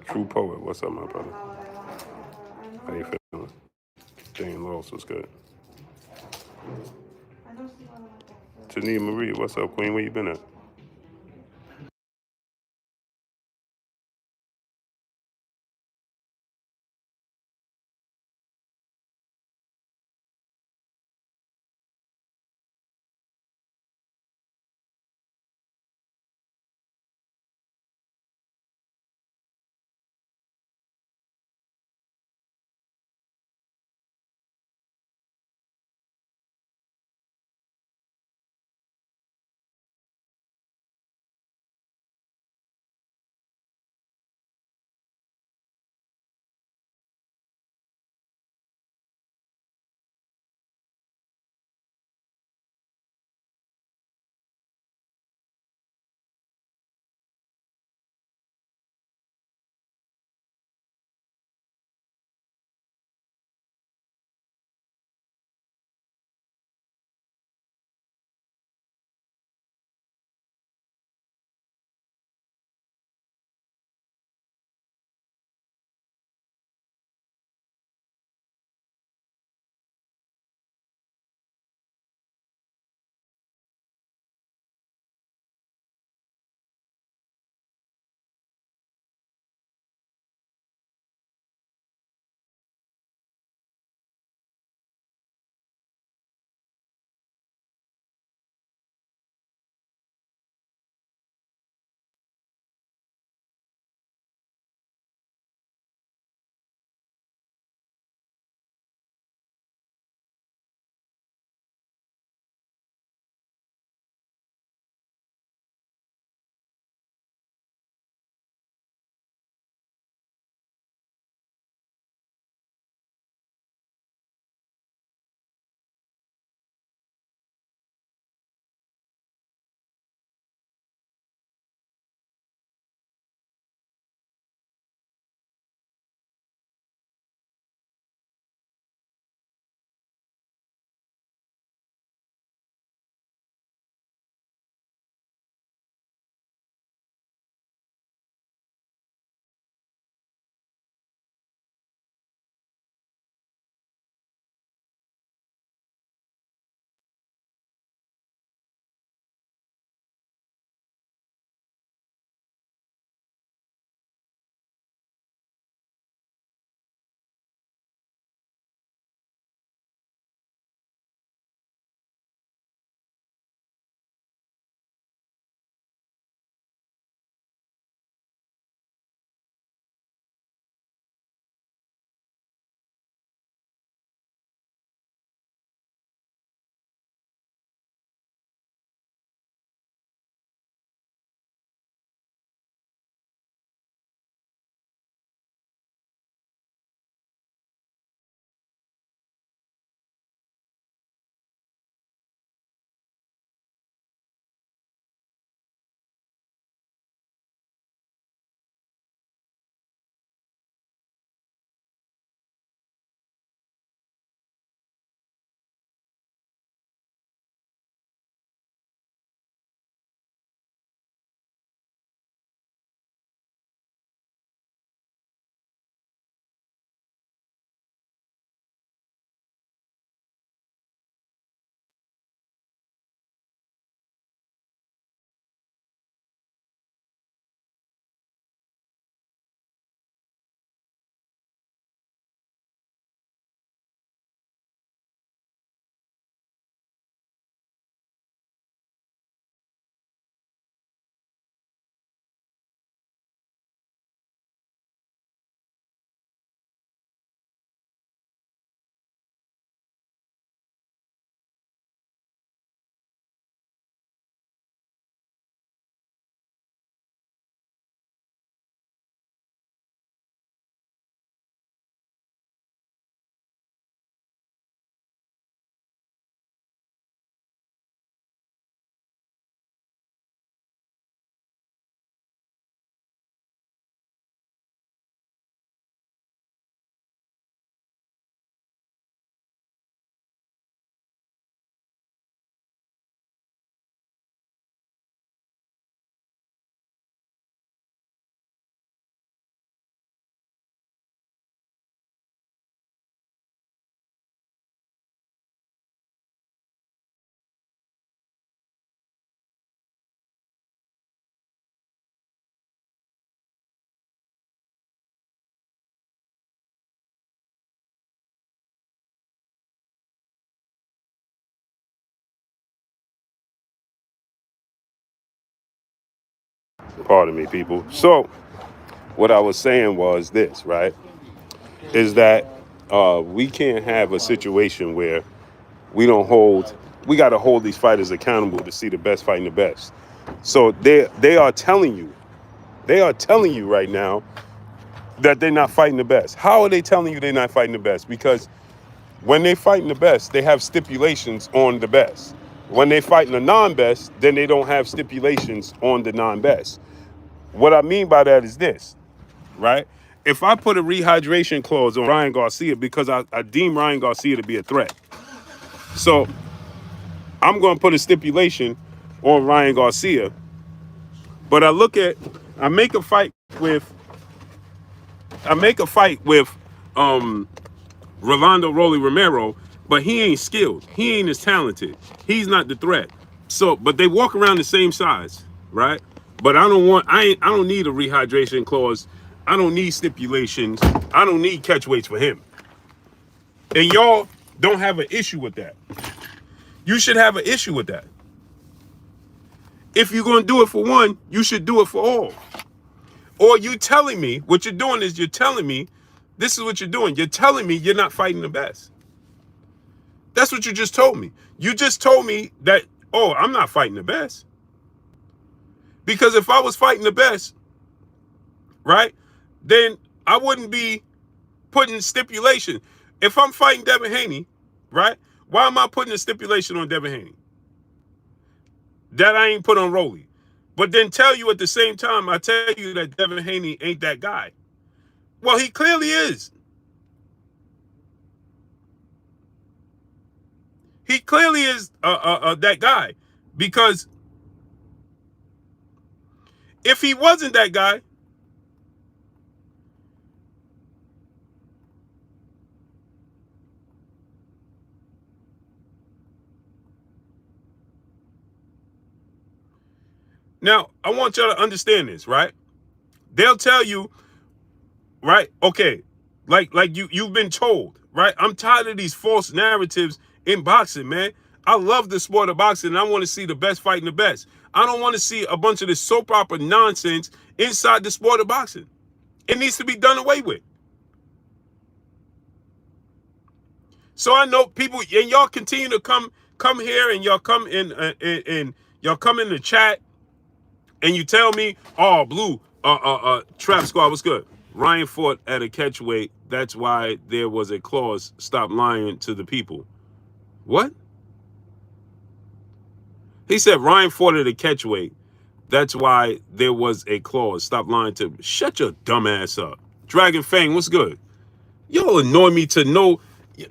True Poet, what's up, my brother? How you feeling? Jane Loss, what's good? Janine Marie, what's up, Queen? Where you been at? Pardon me, people. So what I was saying was this, right? Is that we can't have a situation where we got to hold these fighters accountable to see the best fighting the best. So they are telling you right now that they're not fighting the best. How are they telling you they're not fighting the best? Because when they fighting the best, they have stipulations on the best. When they fighting the non-best, then they don't have stipulations on the non-best. What I mean by that is this, right? If I put a rehydration clause on Ryan Garcia because I deem Ryan Garcia to be a threat, so I'm going to put a stipulation on Ryan Garcia, but I make a fight with Rolando Rolly Romero, but he ain't skilled. He ain't as talented. He's not the threat. So, but they walk around the same size, right? But I don't need a rehydration clause. I don't need stipulations. I don't need catch weights for him. And y'all don't have an issue with that. You should have an issue with that. If you're going to do it for one, you should do it for all. Or you telling me, what you're doing is you're telling me, this is what you're doing. You're telling me you're not fighting the best. That's what you just told me. You just told me that, oh, I'm not fighting the best. Because if I was fighting the best, right, then I wouldn't be putting stipulation. If I'm fighting Devin Haney, right, why am I putting a stipulation on Devin Haney that I ain't put on Rolly? But then tell you at the same time, I tell you that Devin Haney ain't that guy. Well, he clearly is. He clearly is that guy. Because if he wasn't that guy, now I want y'all to understand this, right? They'll tell you, right? Okay, like you've been told, right? I'm tired of these false narratives in boxing, man. I love the sport of boxing, and I want to see the best fighting the best. I don't want to see a bunch of this soap opera nonsense inside the sport of boxing. It needs to be done away with. So I know people, and y'all continue to come here, and y'all come in y'all come in the chat, and you tell me, oh, Blue, Trap Squad, what's good? Ryan fought at a catch weight. That's why there was a clause, stop lying to the people. What? He said Ryan fought at a catch weight. That's why there was a clause, stop lying to. Shut your dumb ass up. Dragon Fang, what's good? Y'all annoy me to no,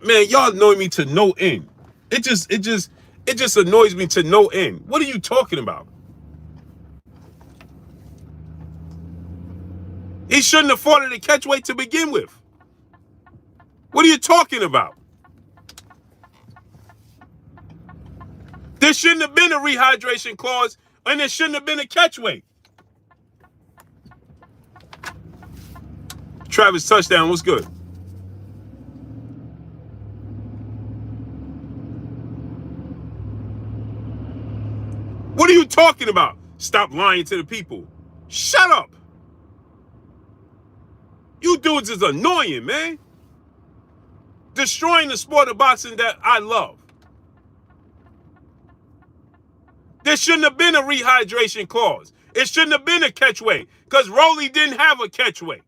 man, y'all annoy me to no end. It just annoys me to no end. What are you talking about? He shouldn't have fought at a catch weight to begin with. What are you talking about? There shouldn't have been a rehydration clause, and there shouldn't have been a catch weight. Travis Touchdown, what's good? What are you talking about? Stop lying to the people. Shut up. You dudes is annoying, man. Destroying the sport of boxing that I love. There shouldn't have been a rehydration clause. It shouldn't have been a catch weight because Rolly didn't have a catch weight.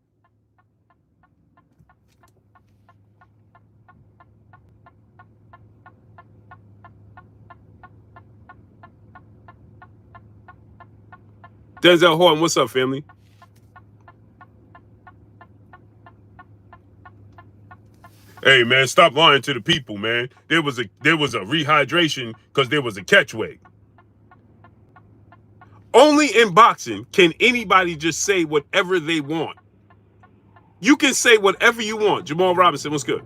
Denzel Horton, what's up, family? Hey, man, stop lying to the people, man. There was a rehydration because there was a catch weight. Only in boxing can anybody just say whatever they want. You can say whatever you want. Jamal Robinson, what's good?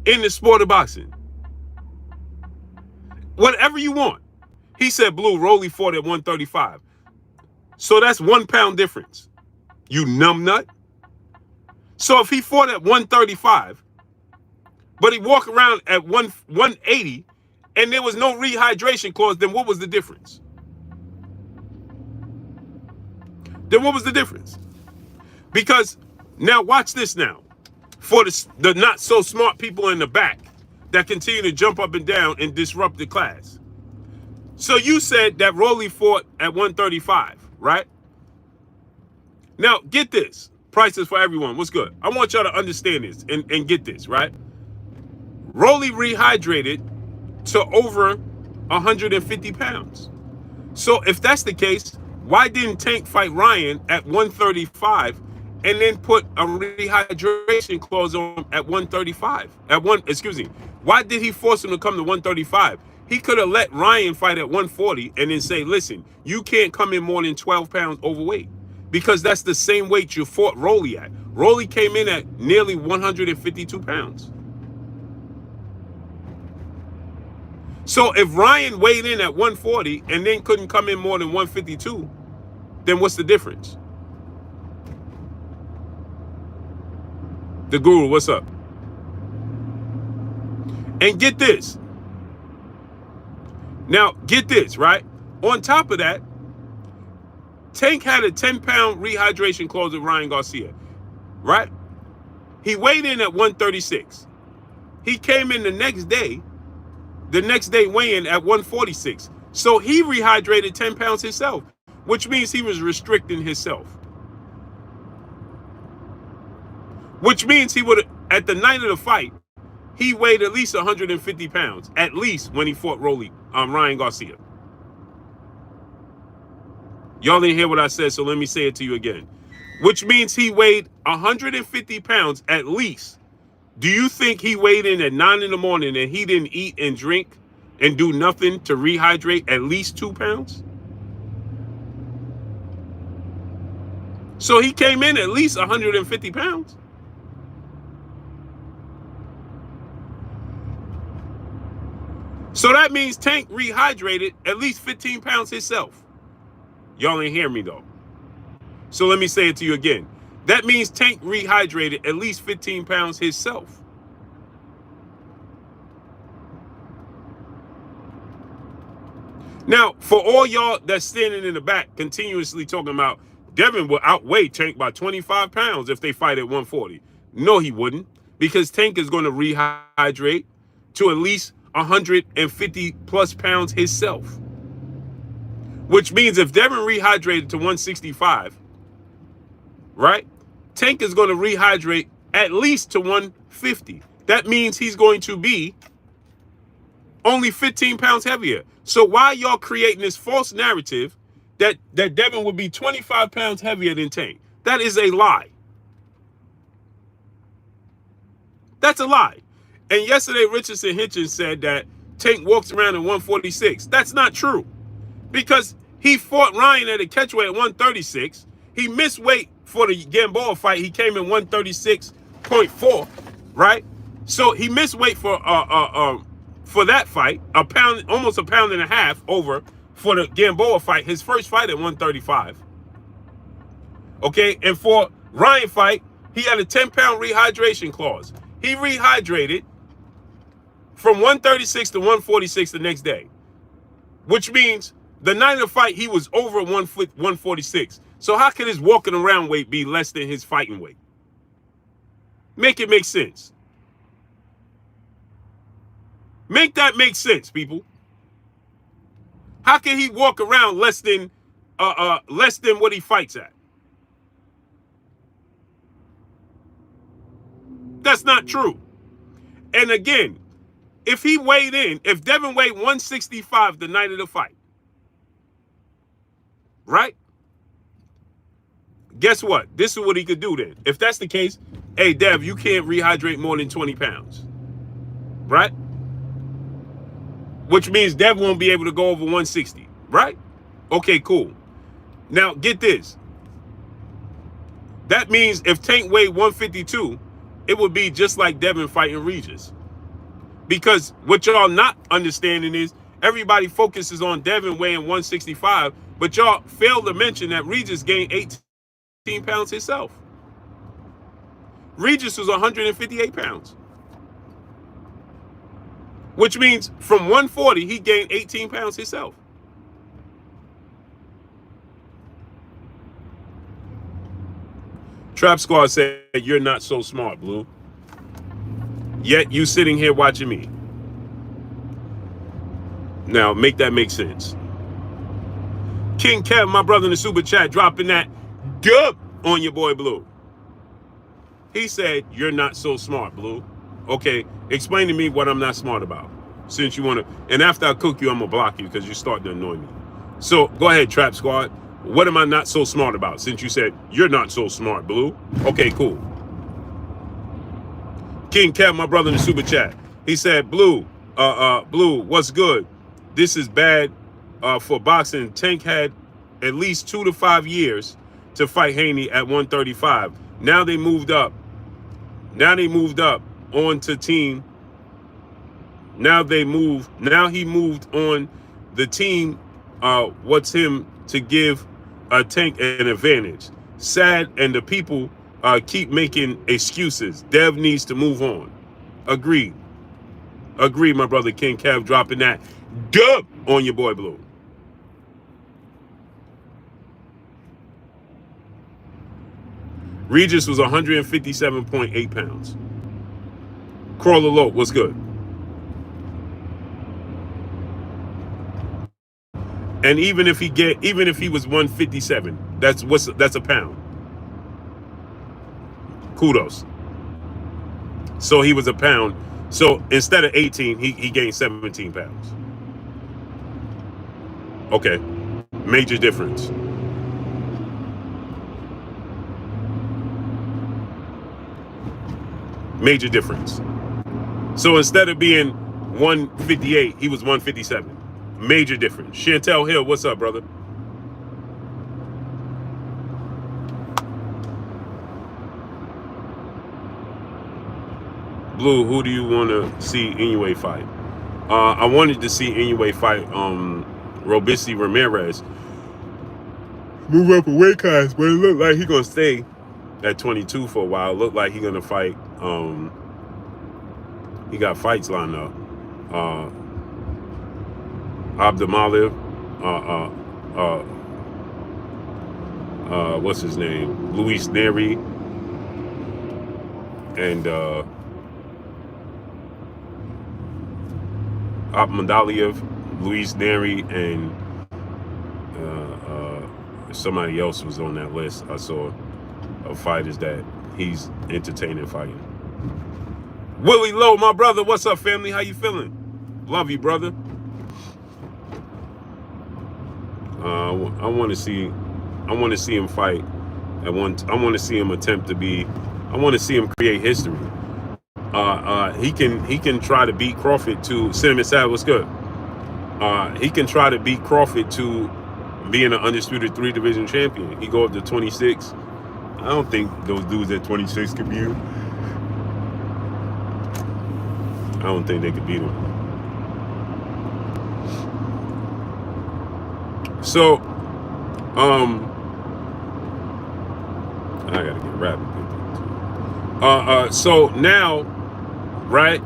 In the sport of boxing. Whatever you want. He said, Blue, Rolly fought at 135. So that's 1 pound difference. You numbnut. So if he fought at 135, but he walked around at 180, and there was no rehydration clause, then what was the difference? Then what was the difference? Because now watch this now. For the not so smart people in the back that continue to jump up and down and disrupt the class. So you said that Rolly fought at 135, right? Now get this. Prices for everyone. What's good? I want y'all to understand this and get this, right? Rolly rehydrated to over 150 pounds. So if that's the case, why didn't Tank fight Ryan at 135 and then put a rehydration clause on him at 135? Why did he force him to come to 135? He could have let Ryan fight at 140 and then say, listen, you can't come in more than 12 pounds overweight, because that's the same weight you fought Rolly at. Rolly came in at nearly 152 pounds. So if Ryan weighed in at 140 and then couldn't come in more than 152, then what's the difference? The Guru, what's up? And get this. Now, get this, right? On top of that, Tank had a 10-pound rehydration clause with Ryan Garcia, right? He weighed in at 136. He came in the next day weighing at 146. So he rehydrated 10 pounds himself, which means he was restricting himself. Which means he would, at the night of the fight, he weighed at least 150 pounds, at least when he fought Ryan Garcia. Y'all didn't hear what I said, so let me say it to you again. Which means he weighed 150 pounds at least. Do you think he weighed in at 9 in the morning and he didn't eat and drink and do nothing to rehydrate at least 2 pounds? So he came in at least 150 pounds. So that means Tank rehydrated at least 15 pounds himself. Y'all ain't hear me though. So let me say it to you again. That means Tank rehydrated at least 15 pounds himself. Now, for all y'all that's standing in the back continuously talking about Devin will outweigh Tank by 25 pounds if they fight at 140. No, he wouldn't, because Tank is going to rehydrate to at least 150 plus pounds himself. Which means if Devin rehydrated to 165, right? Tank is going to rehydrate at least to 150. That means he's going to be only 15 pounds heavier. So why y'all creating this false narrative that Devin would be 25 pounds heavier than Tank? That is a lie. That's a lie. And yesterday, Richardson Hitchens said that Tank walks around at 146. That's not true. Because he fought Ryan at a catchweight at 136. He missed weight for the Gamboa fight. He came in 136.4, right? So he missed weight for that fight, a pound, almost a pound and a half over for the Gamboa fight, his first fight at 135. Okay, and for Ryan fight, he had a 10-pound rehydration clause. He rehydrated from 136 to 146 the next day, which means the night of the fight, he was over 146. So how can his walking around weight be less than his fighting weight? Make it make sense. Make that make sense, people. How can he walk around less than what he fights at? That's not true. And again, if Devin weighed 165 the night of the fight, right? Guess what? This is what he could do then. If that's the case, hey, Dev, you can't rehydrate more than 20 pounds, right? Which means Dev won't be able to go over 160, right? Okay, cool. Now, get this. That means if Tank weighed 152, it would be just like Devin fighting Regis. Because what y'all not understanding is everybody focuses on Devin weighing 165, but y'all fail to mention that Regis gained 18 pounds himself. Regis was 158 pounds. Which means from 140, he gained 18 pounds himself. Trap Squad said you're not so smart, Blue. Yet you sitting here watching me. Now make that make sense. King Kev, my brother in the super chat, dropping that dub on your boy Blue. He said you're not so smart, Blue. Okay, explain to me what I'm not smart about. Since you want to, and after I cook you, I'm gonna block you because you start to annoy me. So go ahead, Trap Squad. What am I not so smart about? Since you said you're not so smart, Blue. Okay, cool. King Kev, my brother in the super chat. He said, Blue, Blue, what's good? This is bad for boxing. Tank had at least 2 to 5 years to fight Haney at 135. Now they moved up. Now they moved up on to team. Now he moved on the team. What's him to give Tank an advantage? Sad, and the people keep making excuses. Dev needs to move on. Agreed. Agreed, my brother King Kev, dropping that dub on your boy Blue. Regis was 157.8 pounds. Crawler Low, what's good? And even if he was 157, that's a pound. Kudos. So he was a pound. So instead of 18, he gained 17 pounds. Okay. Major difference. Major difference. So instead of being 158, he was 157. Major difference. Chantel Hill, what's up, brother? Blue, who do you want to see Inoue fight? I wanted to see Inoue fight Robisi Ramirez. Move up a weight class, but it looked like he's going to stay at 22 for a while. It looked like he's going to fight. He got fights lined up. Abdumalev, what's his name? Luis Neri, and Abdumalev, Luis Neri, and somebody else was on that list. I saw of fighters that he's entertaining fighting. Willie Lowe, my brother, what's up, family? How you feeling? Love you, brother. I want to see him fight. I want to see him attempt to be. I want to see him create history. He can try to beat Crawford to Cinnamon Sad. What's good? He can try to beat Crawford to being an undisputed 3 division champion. He go up to 26. I don't think those dudes at 26 could beat him. I don't think they could beat him. So, I gotta get rapid. So now, right?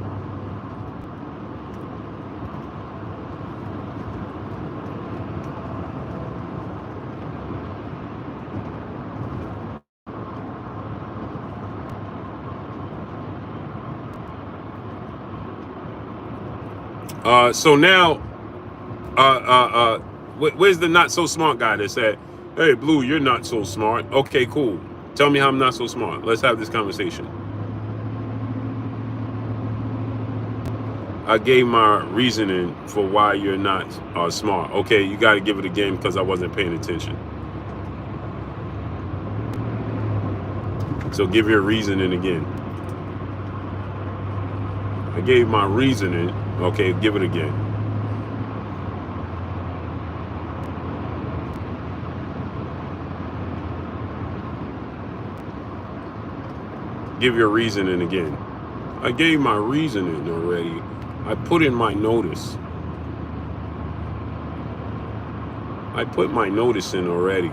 So now, where's the not so smart guy that said, "Hey, Blue, you're not so smart." Okay, cool. Tell me how I'm not so smart. Let's have this conversation. I gave my reasoning for why you're not smart. Okay, you got to give it again because I wasn't paying attention. So give your reasoning again. I gave my reasoning. Okay, give it again. Give your reasoning again. I gave my reasoning already. I put in my notice. I put my notice in already.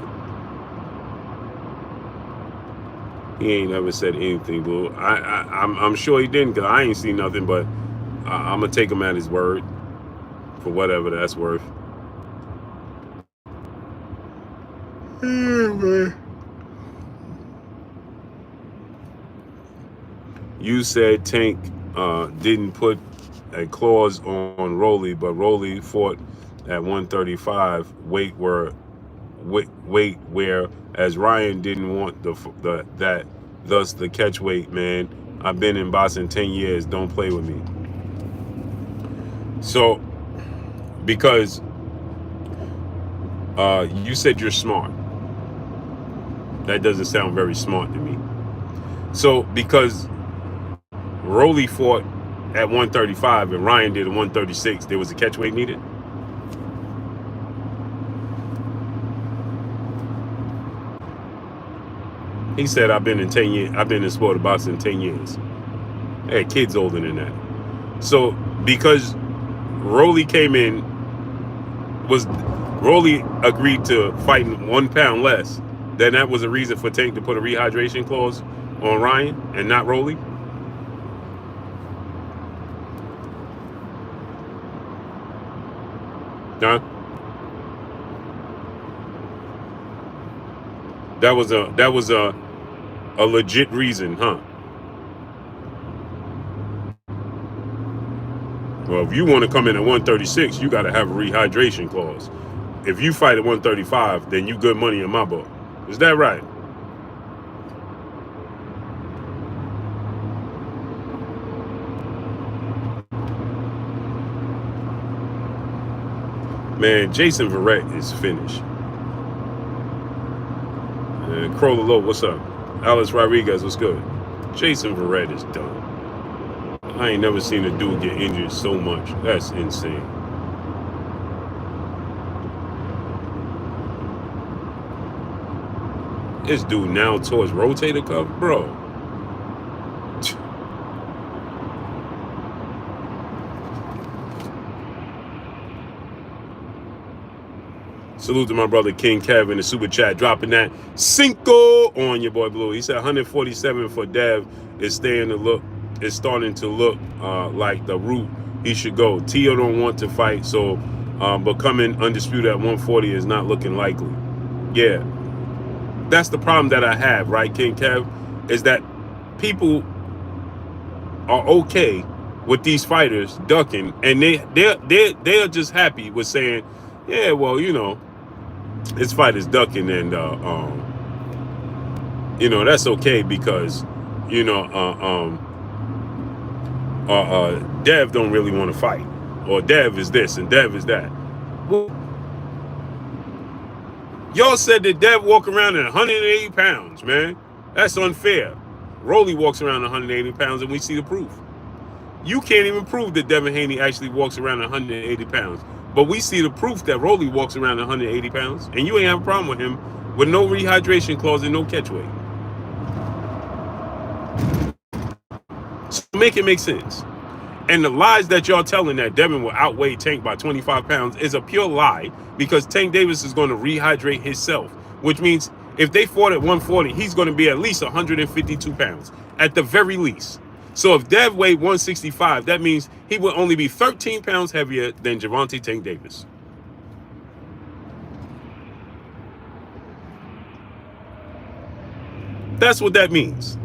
He ain't ever said anything, Blue. I'm sure he didn't, because I ain't seen nothing, but I'm going to take him at his word for whatever that's worth. You said Tank didn't put a clause on Rolly, but Rolly fought at 135 weight where as Ryan didn't want the that thus the catch weight. Man, I've been in boxing 10 years. Don't play with me. So because you said you're smart. That doesn't sound very smart to me. So because Rolly fought at 135 and Ryan did at 136, there was a catch weight needed. He said, I've been in 10 years. I've been in sport of boxing 10 years. I had kids older than that. So because Rolly came in, Rolly agreed to fighting 1 pound less, then that was a reason for Tank to put a rehydration clause on Ryan and not Rolly. Huh? That was a legit reason, huh? Well, if you want to come in at 136, you got to have a rehydration clause. If you fight at 135, then you good money in my book. Is that right? Man, Jason Verrett is finished. Crow Low, what's up? Alex Rodriguez, what's good? Jason Verrett is done. I ain't never seen a dude get injured so much. That's insane. This dude now towards rotator cuff, bro. Salute to my brother King Kev in the super chat, dropping that cinco on your boy Blue. He said 147 for Dev is starting to look like the route he should go. Tio don't want to fight, so becoming undisputed at 140 is not looking likely. Yeah, that's the problem that I have, right, King Kev, is that people are okay with these fighters ducking, and they're just happy with saying, yeah, well, you know, this fight is ducking, and you know, that's okay because, you know, Dev don't really want to fight, or Dev is this and Dev is that. Well, y'all said that Dev walk around at 180 pounds, man. That's unfair. Rolly walks around 180 pounds, and we see the proof. You can't even prove that Devin Haney actually walks around 180 pounds. But we see the proof that Rolly walks around 180 pounds, and you ain't have a problem with him with no rehydration clause and no catch weight. So make it make sense. And the lies that y'all telling that Devin will outweigh Tank by 25 pounds is a pure lie, because Tank Davis is going to rehydrate himself, which means if they fought at 140, he's going to be at least 152 pounds, at the very least. So if Dev weighed 165, that means he would only be 13 pounds heavier than Gervonta Tank Davis. That's what that means.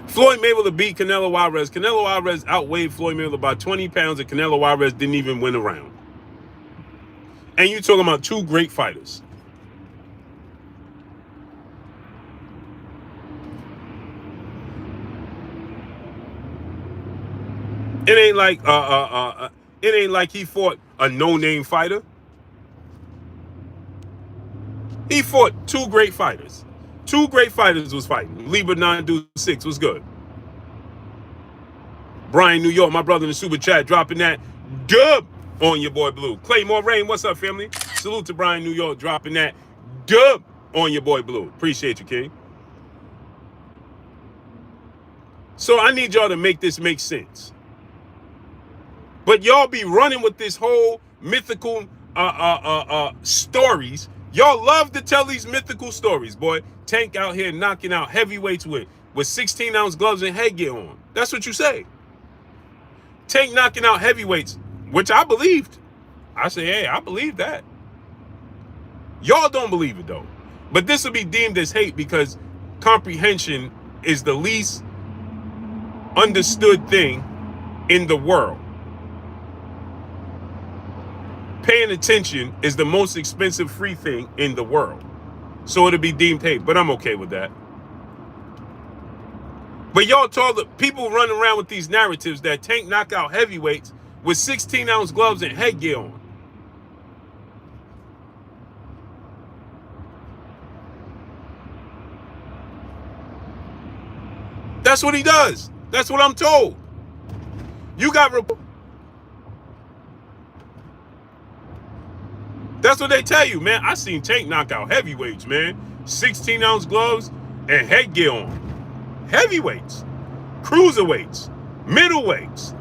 Floyd Mayweather beat Canelo Alvarez. Canelo Alvarez outweighed Floyd Mayweather by 20 pounds, and Canelo Alvarez didn't even win a round. And you're talking about two great fighters. It ain't like he fought a no-name fighter. He fought two great fighters. Two great fighters was fighting. Libra 926 was good. Brian, New York, my brother in the super chat, dropping that dub on your boy Blue. Claymore Rain, what's up, family? Salute to Brian, New York, dropping that dub on your boy Blue. Appreciate you, King. So I need y'all to make this make sense. But y'all be running with this whole mythical stories. Y'all love to tell these mythical stories, boy. Tank out here knocking out heavyweights with 16-ounce gloves and headgear on. That's what you say. Tank knocking out heavyweights, which I believed. I say, hey, I believe that. Y'all don't believe it though. But this will be deemed as hate because comprehension is the least understood thing in the world. Paying attention is the most expensive free thing in the world. So it'll be deemed hate, but I'm okay with that. But y'all told the people running around with these narratives that Tank knock out heavyweights with 16-ounce gloves and headgear on. That's what he does. That's what I'm told. You got that's what they tell you, man. I seen Tank knock out heavyweights, man. 16-ounce gloves and headgear on. Heavyweights, cruiserweights, middleweights.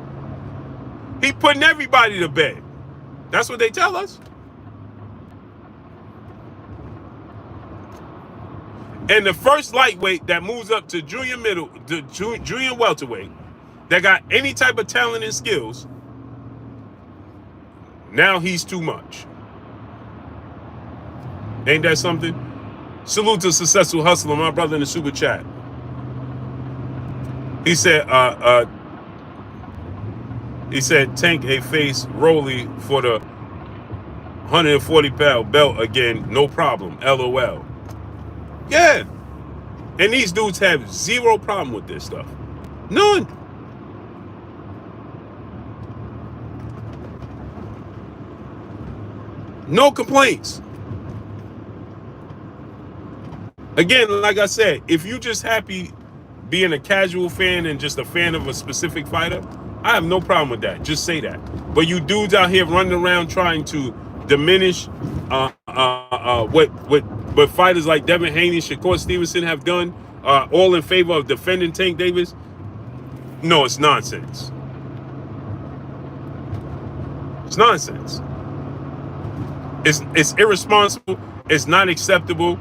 He putting everybody to bed. That's what they tell us. And the first lightweight that moves up to junior welterweight, that got any type of talent and skills, now he's too much. Ain't that something? Salute to Successful Hustler, my brother in the super chat. He said, Tank a face Rolly for the 140-pound belt again, no problem, LOL. Yeah. And these dudes have zero problem with this stuff. None. No complaints. Again, like I said, if you just happy being a casual fan and just a fan of a specific fighter, I have no problem with that. Just say that. But you dudes out here running around trying to diminish what fighters like Devin Haney, Shakur Stevenson have done, all in favor of defending Tank Davis, no, it's nonsense. It's nonsense. It's irresponsible. It's not acceptable.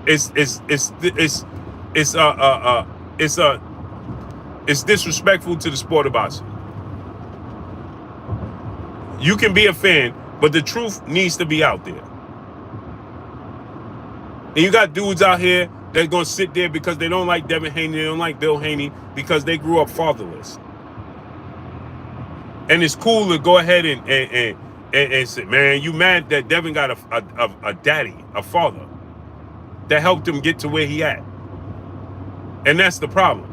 It's disrespectful to the sport of boxing. You can be a fan, but the truth needs to be out there. And you got dudes out here that's gonna sit there because they don't like Devin Haney, they don't like Bill Haney, because they grew up fatherless. And it's cool to go ahead and say, man, you mad that Devin got a daddy, a father, that helped him get to where he at. And that's the problem.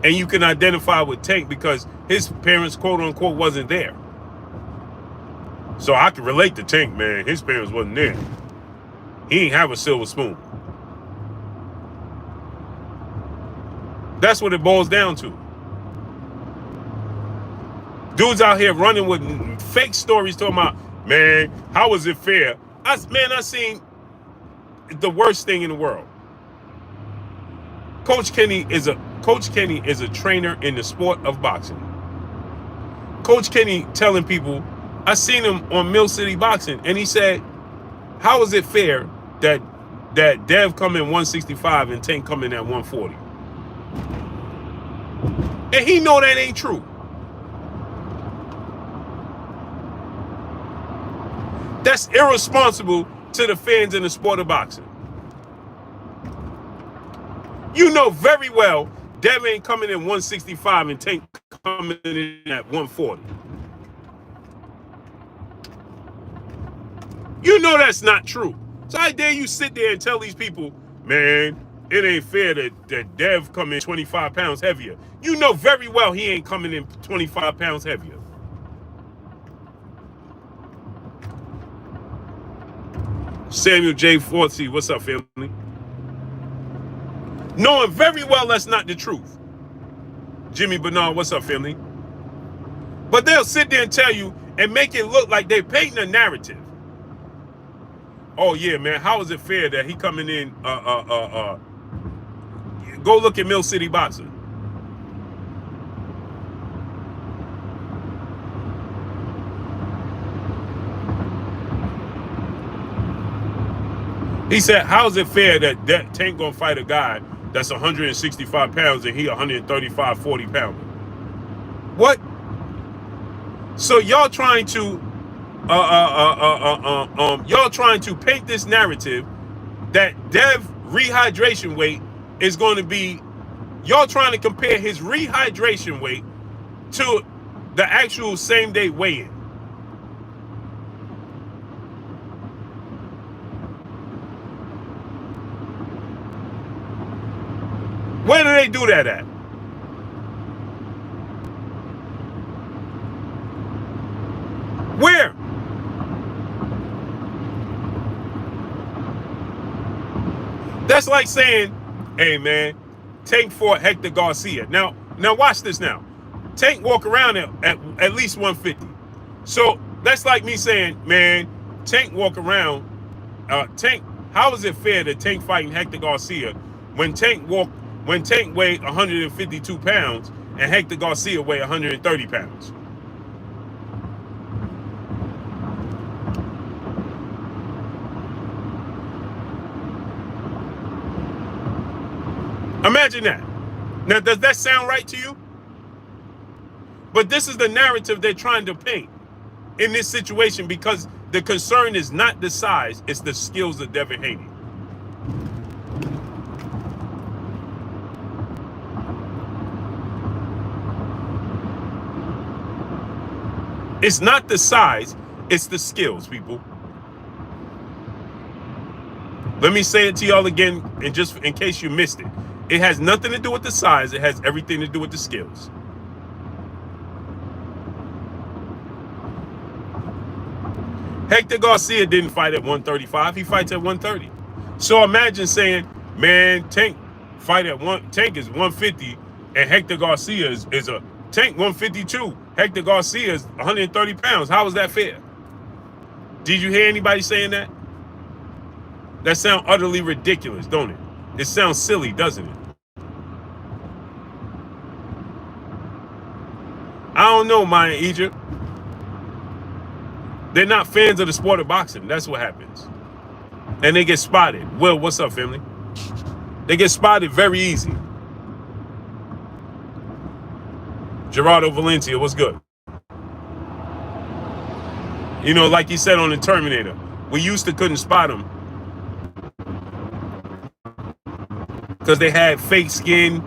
And you can identify with Tank because his parents, quote unquote, wasn't there. So I can relate to Tank, man. His parents wasn't there. He ain't have a silver spoon. That's what it boils down to. Dudes out here running with fake stories talking about, man, how is it fair? I seen the worst thing in the world. Coach Kenny is a trainer in the sport of boxing. Coach Kenny telling people, I seen him on Mill City Boxing, and he said, how is it fair that Dev come in 165 and Tank come in at 140? And he know that ain't true. That's irresponsible to the fans in the sport of boxing. You know very well Dev ain't coming in 165 and Tank coming in at 140. You know that's not true. So I dare you sit there and tell these people, man, it ain't fair that Dev come in 25 pounds heavier. You know very well he ain't coming in 25 pounds heavier. Samuel J. Fortsey, what's up, family? Knowing very well that's not the truth. Jimmy Bernard, what's up, family? But they'll sit there and tell you and make it look like they're painting a narrative. Oh yeah, man, how is it fair that he coming in, go look at Mill City Boxing. He said, how is it fair that Tank gonna fight a guy that's 165 pounds and he 135, 40 pounder? What? So y'all trying to y'all trying to paint this narrative that Dev rehydration weight is going to be, y'all trying to compare his rehydration weight to the actual same day weigh-in. Where do they do that at? Where? That's like saying, hey man, Tank fought Hector Garcia. Now watch this now. Tank walk around at least 150. So that's like me saying, man, Tank walk around, Tank, how is it fair that Tank fighting Hector Garcia when Tank weighed 152 pounds and Hector Garcia weighed 130 pounds? Imagine that. Now, does that sound right to you? But this is the narrative they're trying to paint in this situation because the concern is not the size, it's the skills of Devin Haney. It's not the size, it's the skills, people. Let me say it to y'all again, and just in case you missed it. It has nothing to do with the size. It has everything to do with the skills. Hector Garcia didn't fight at 135. He fights at 130. So imagine saying, man, Tank is 150 and Hector Garcia is a Tank 152. Hector Garcia is 130 pounds. How is that fair? Did you hear anybody saying that? That sounds utterly ridiculous, don't it? It sounds silly, doesn't it? I don't know, Maya Egypt. They're not fans of the sport of boxing. That's what happens. And they get spotted. Will, what's up, family? They get spotted very easy. Gerardo Valencia, what's good? You know, like he said on the Terminator, we used to couldn't spot them because they had fake skin,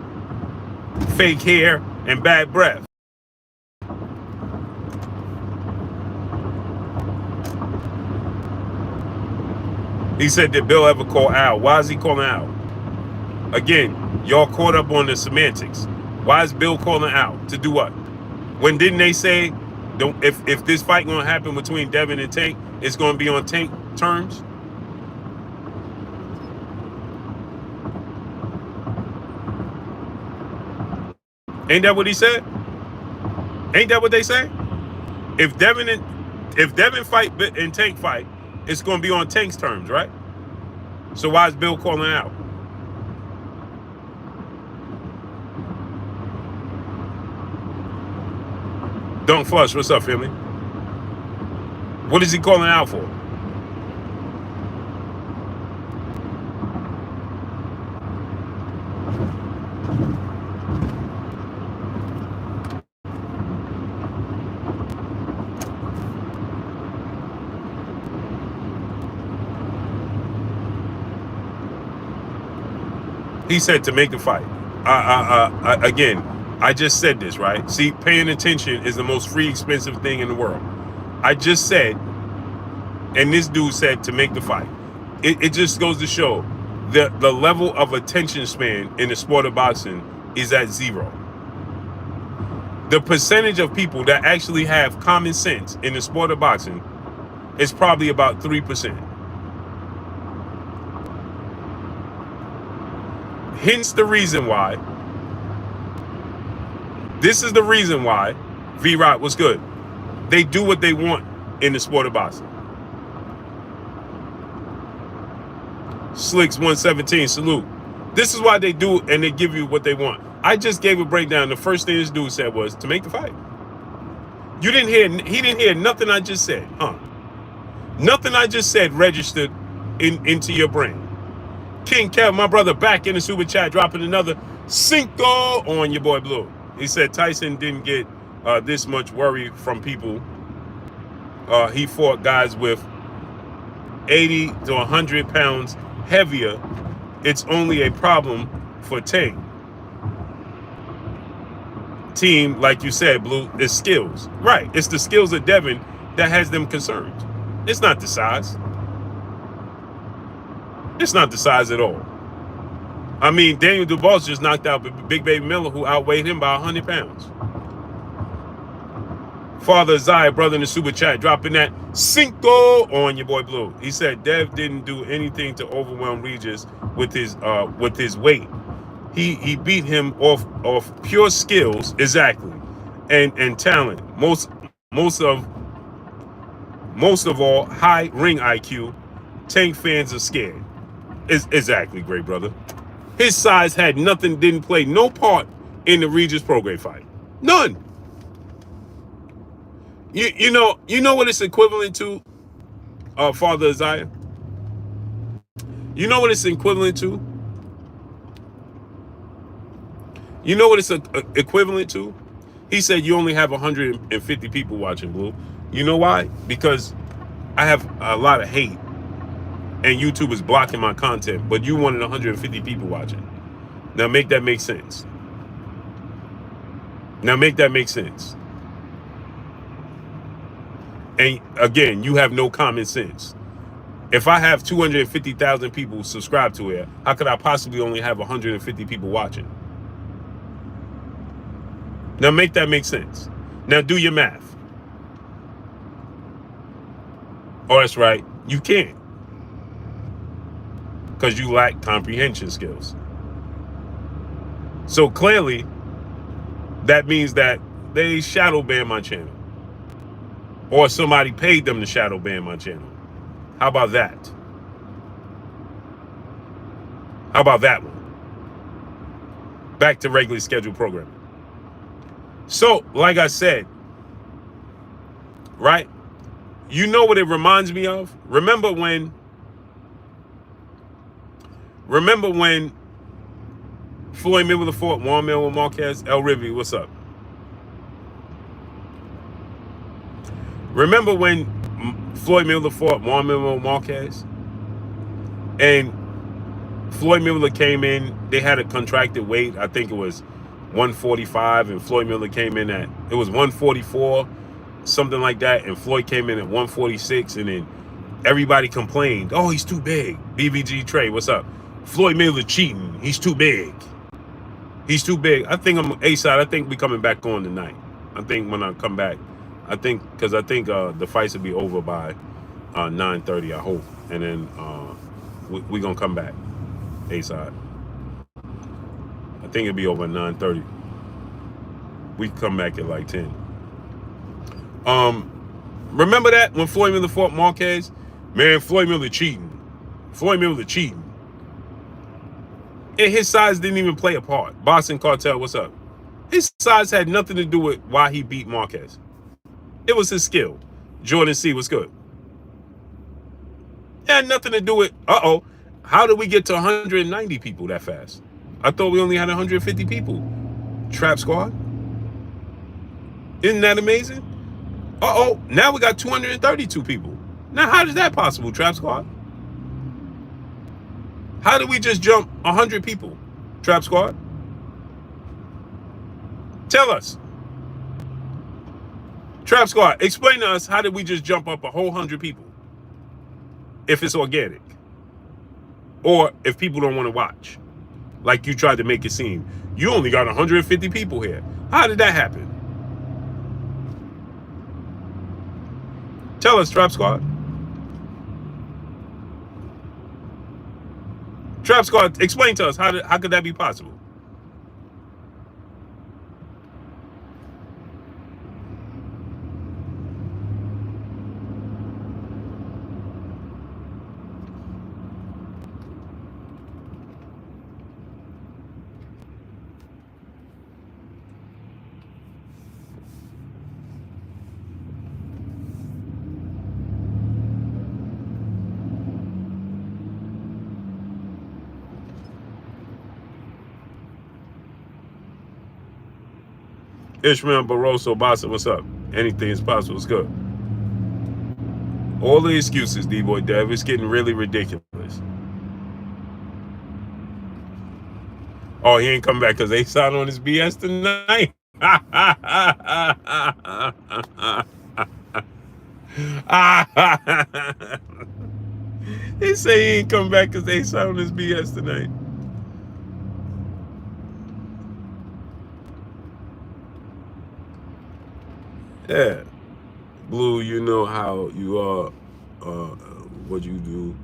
fake hair, and bad breath. He said, did Bill ever call Al? Why is he calling Al? Again, y'all caught up on the semantics. Why is Bill calling Al? To do what? When didn't they say, if this fight gonna happen between Devin and Tank, it's gonna be on Tank terms? Ain't that what he said? Ain't that what they say? If Devin fight and Tank fight, it's going to be on Tank's terms, right? So why is Bill calling out? Don't flush. What's up, family? What is he calling out for? He said to make the fight. Again, I just said this, right? See, paying attention is the most free, expensive thing in the world. I just said, and this dude said to make the fight. It just goes to show the level of attention span in the sport of boxing is at 0. The percentage of people that actually have common sense in the sport of boxing is probably about 3%. Hence the reason why. This is the reason why V-Rock was good. They do what they want in the sport of boxing. Slicks 117, salute. This is why they do and they give you what they want. I just gave a breakdown. The first thing this dude said was to make the fight. He didn't hear nothing I just said, huh? Nothing I just said registered into your brain. King Kev, my brother, back in the super chat, dropping another Cinco on your boy Blue. He said Tyson didn't get this much worry from people he fought guys with 80 to 100 pounds heavier. It's only a problem for Tank. Team, like you said, Blue, is skills. Right. It's the skills of Devin that has them concerned. It's not the size. It's not the size at all. I mean, Daniel Dubois just knocked out Big Baby Miller, who outweighed him by 100 pounds. Father Isaiah, brother in the super chat, dropping that cinco on your boy Blue. He said Dev didn't do anything to overwhelm Regis with his weight. He beat him off pure skills, exactly, and talent. Most of all, high ring IQ. Tank fans are scared. Exactly, great brother. His size had nothing, didn't play no part in the Regis Prograis fight. None. You know what it's equivalent to, Father Isaiah? You know what it's equivalent to? You know what it's equivalent to? He said you only have 150 people watching, Blue. You know why? Because I have a lot of hate and YouTube is blocking my content, but you wanted 150 people watching. Now make that make sense. Now make that make sense. And again, you have no common sense. If I have 250,000 people subscribed to it, how could I possibly only have 150 people watching? Now make that make sense. Now do your math. Oh, that's right. You can't. Because you lack comprehension skills. So clearly, that means that they shadow ban my channel. Or somebody paid them to shadow ban my channel. How about that? How about that one? Back to regularly scheduled programming. So, like I said, right? You know what it reminds me of? Remember when Floyd Mayweather fought Juan Manuel Marquez? El Rivi, what's up? Remember when Floyd Mayweather fought Juan Manuel Marquez? And Floyd Mayweather came in, they had a contracted weight. I think it was 145, and Floyd Mayweather came in at, it was 144, something like that, and Floyd came in at 146, and then everybody complained, oh, he's too big. BBG Trey, what's up? Floyd Mayweather cheating. He's too big. He's too big. I think I'm A-side. I think we coming back on tonight. I think when I come back, because the fights will be over by 9:30, I hope. And then we going to come back, A-side. I think it'll be over at 9:30. We come back at like 10. Remember that when Floyd Mayweather fought Marquez? Man, Floyd Mayweather cheating. Floyd Mayweather cheating. And his size didn't even play a part. Boston Cartel, what's up? His size had nothing to do with why he beat Marquez. It was his skill. Jordan C, what's good? It had nothing to do with, how did we get to 190 people that fast? I thought we only had 150 people. Trap Squad? Isn't that amazing? Now we got 232 people. Now, how is that possible, Trap Squad? How did we just jump 100 people, Trap Squad? Tell us. Trap Squad, explain to us, how did we just jump up a whole 100 people? If it's organic. Or if people don't want to watch. Like you tried to make it seem. You only got 150 people here. How did that happen? Tell us, Trap Squad. Trap Squad, explain to us, how could that be possible? Ishmael Barroso Bassa, what's up? Anything is possible. It's good. All the excuses, D-Boy Dev. It's getting really ridiculous. Oh, he ain't come back because they signed on his BS tonight. He say he ain't come back because they signed on his BS tonight. Yeah. Blue, you know how you are, what you do.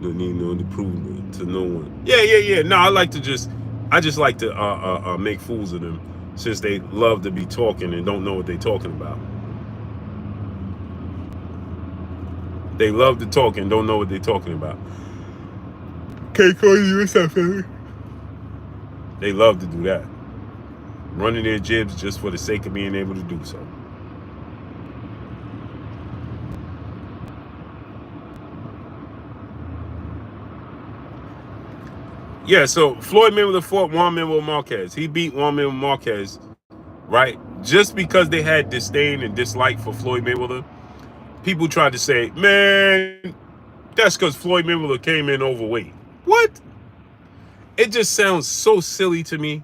No need no improvement to no one. Yeah. No, I just like to make fools of them, since they love to be talking and don't know what they're talking about. They love to talk and don't know what they're talking about. Okay, Cody, what's up, family? They love to do that. Running their jibs just for the sake of being able to do so. Yeah, so Floyd Mayweather fought Juan Manuel Marquez. He beat Juan Manuel Marquez, right? Just because they had disdain and dislike for Floyd Mayweather, people tried to say, man, that's because Floyd Mayweather came in overweight. What? It just sounds so silly to me.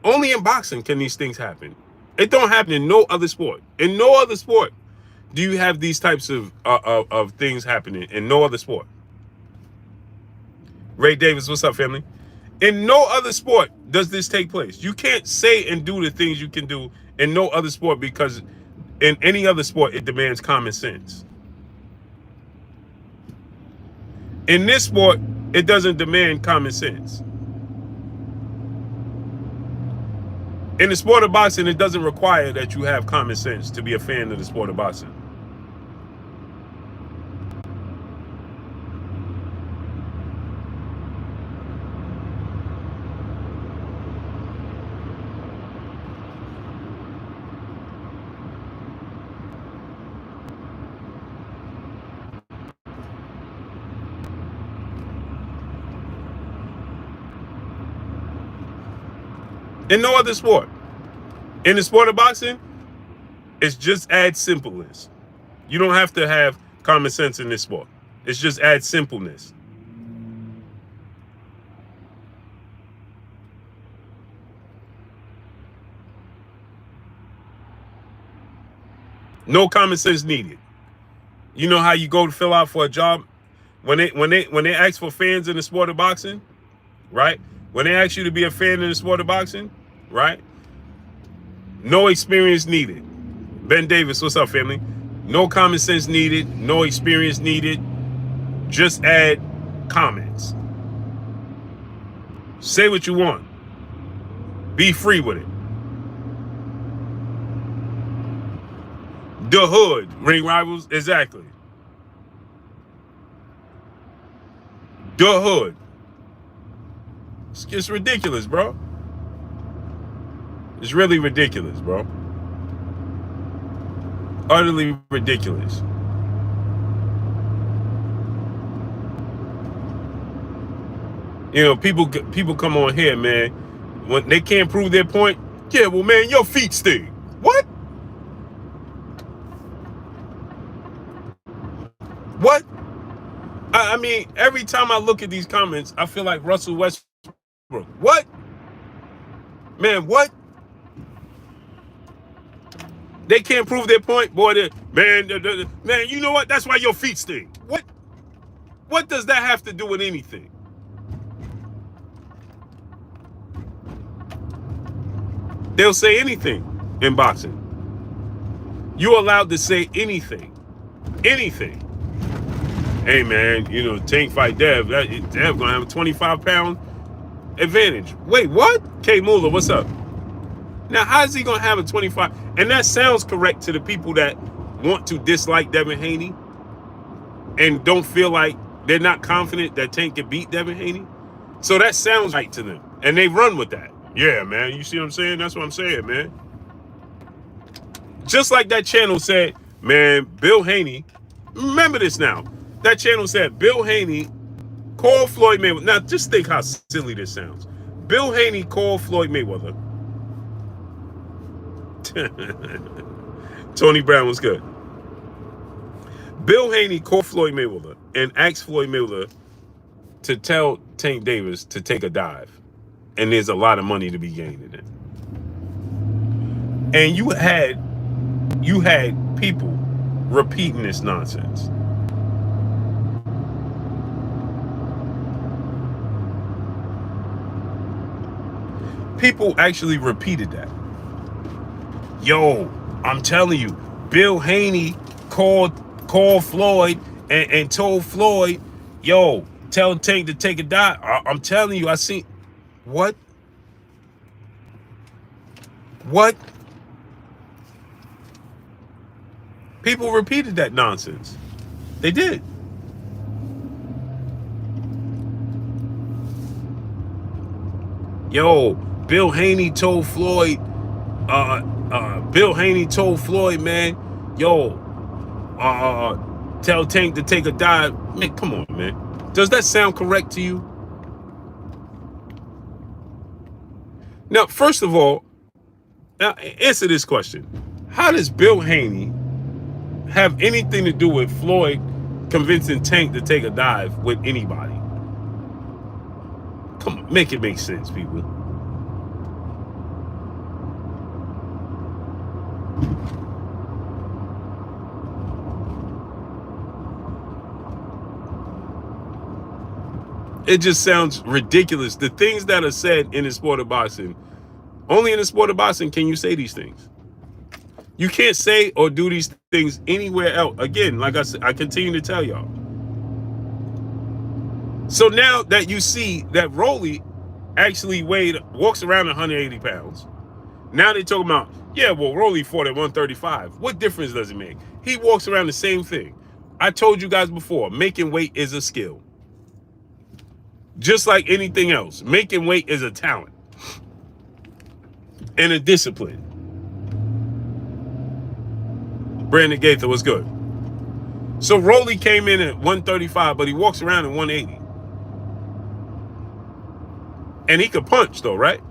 Only in boxing can these things happen. It don't happen in no other sport. In no other sport do you have these types of things happening. In no other sport. Ray Davis, what's up, family? In no other sport does this take place. You can't say and do the things you can do in no other sport, because in any other sport it demands common sense. In this sport, it doesn't demand common sense. In the sport of boxing, it doesn't require that you have common sense to be a fan of the sport of boxing. In no other sport. In the sport of boxing, it's just as simple as. You don't have to have common sense in this sport. It's just as simpleness. No common sense needed. You know how you go to fill out for a job when they ask for fans in the sport of boxing, right? When they ask you to be a fan in the sport of boxing, right? No experience needed. Ben Davis, what's up, family? No common sense needed. No experience needed. Just add comments. Say what you want. Be free with it. The hood, ring rivals, exactly. The hood. It's just ridiculous, bro. It's really ridiculous, bro. Utterly ridiculous. You know, people come on here, man, when they can't prove their point. Yeah, well, man, your feet stink. What? What? I mean, every time I look at these comments, I feel like Russell Westbrook. What? Man, what? They can't prove their point, boy. Man, you know what? That's why your feet stink. What? What does that have to do with anything? They'll say anything in boxing. You're allowed to say anything. Anything. Hey, man, you know, Tank fight Dev. Dev gonna have a 25-pound advantage. Wait, what? K Muller, what's up? Now, how's he gonna have a 25? And that sounds correct to the people that want to dislike Devin Haney and don't feel like they're not confident that Tank can beat Devin Haney. So that sounds right to them, and they run with that. Yeah, man, you see what I'm saying? That's what I'm saying, man. Just like that channel said, man, Bill Haney, remember this now. That channel said Bill Haney called Floyd Mayweather. Now, just think how silly this sounds. Bill Haney called Floyd Mayweather. Tony Brown was good. Bill Haney called Floyd Mayweather and asked Floyd Mayweather to tell Tank Davis to take a dive. And there's a lot of money to be gained in it. And you had people repeating this nonsense. People actually repeated that. Yo, I'm telling you, Bill Haney called Floyd and told Floyd, yo, tell Tank to take a dive. I'm telling you, I seen what? What? People repeated that nonsense. They did. Yo, Bill Haney told Floyd, man, yo, tell Tank to take a dive. Man, come on, man. Does that sound correct to you? Now, first of all, now answer this question. How does Bill Haney have anything to do with Floyd convincing Tank to take a dive with anybody? Come on, make it make sense, people. It just sounds ridiculous. The things that are said in the sport of boxing, only in the sport of boxing can you say these things. You can't say or do these things anywhere else. Again, like I said, I continue to tell y'all. So now that you see that Rolly actually walks around 180 pounds. Now they talking about, yeah, well, Rolly fought at 135. What difference does it make? He walks around the same thing. I told you guys before, making weight is a skill. Just like anything else, making weight is a talent and a discipline. Brandon Gaither was good. So Rolly came in at 135, but he walks around at 180. And he could punch though, right?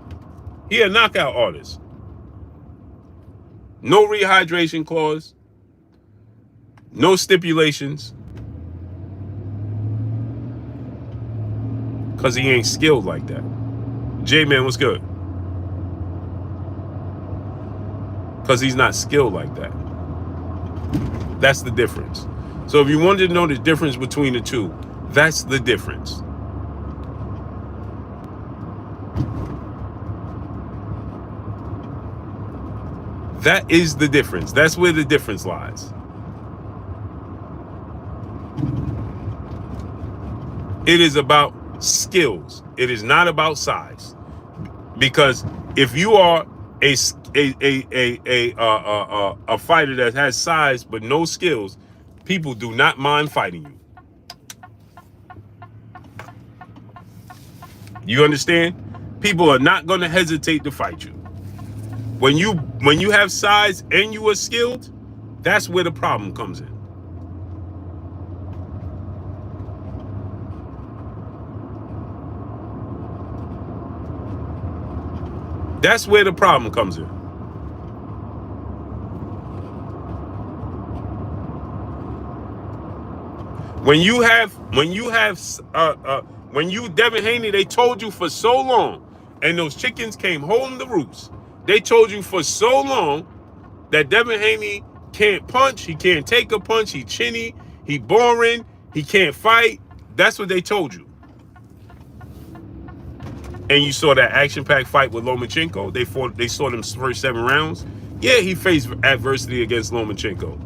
He a knockout artist. No rehydration clause. No stipulations. Because he ain't skilled like that. J-Man was good. Because he's not skilled like that. That's the difference. So if you wanted to know the difference between the two, that's the difference. That is the difference. That's where the difference lies. It is about skills. It is not about size. Because if you are a fighter that has size but no skills, people do not mind fighting you. You understand? People are not going to hesitate to fight you. When you have size and you are skilled, that's where the problem comes in. That's where the problem comes in. When you Devin Haney, they told you for so long, and those chickens came home to roost. They told you for so long that Devin Haney can't punch, he can't take a punch, he chinny, he boring, he can't fight. That's what they told you. And you saw that action-packed fight with Lomachenko. They saw them first 7 rounds. Yeah, he faced adversity against Lomachenko,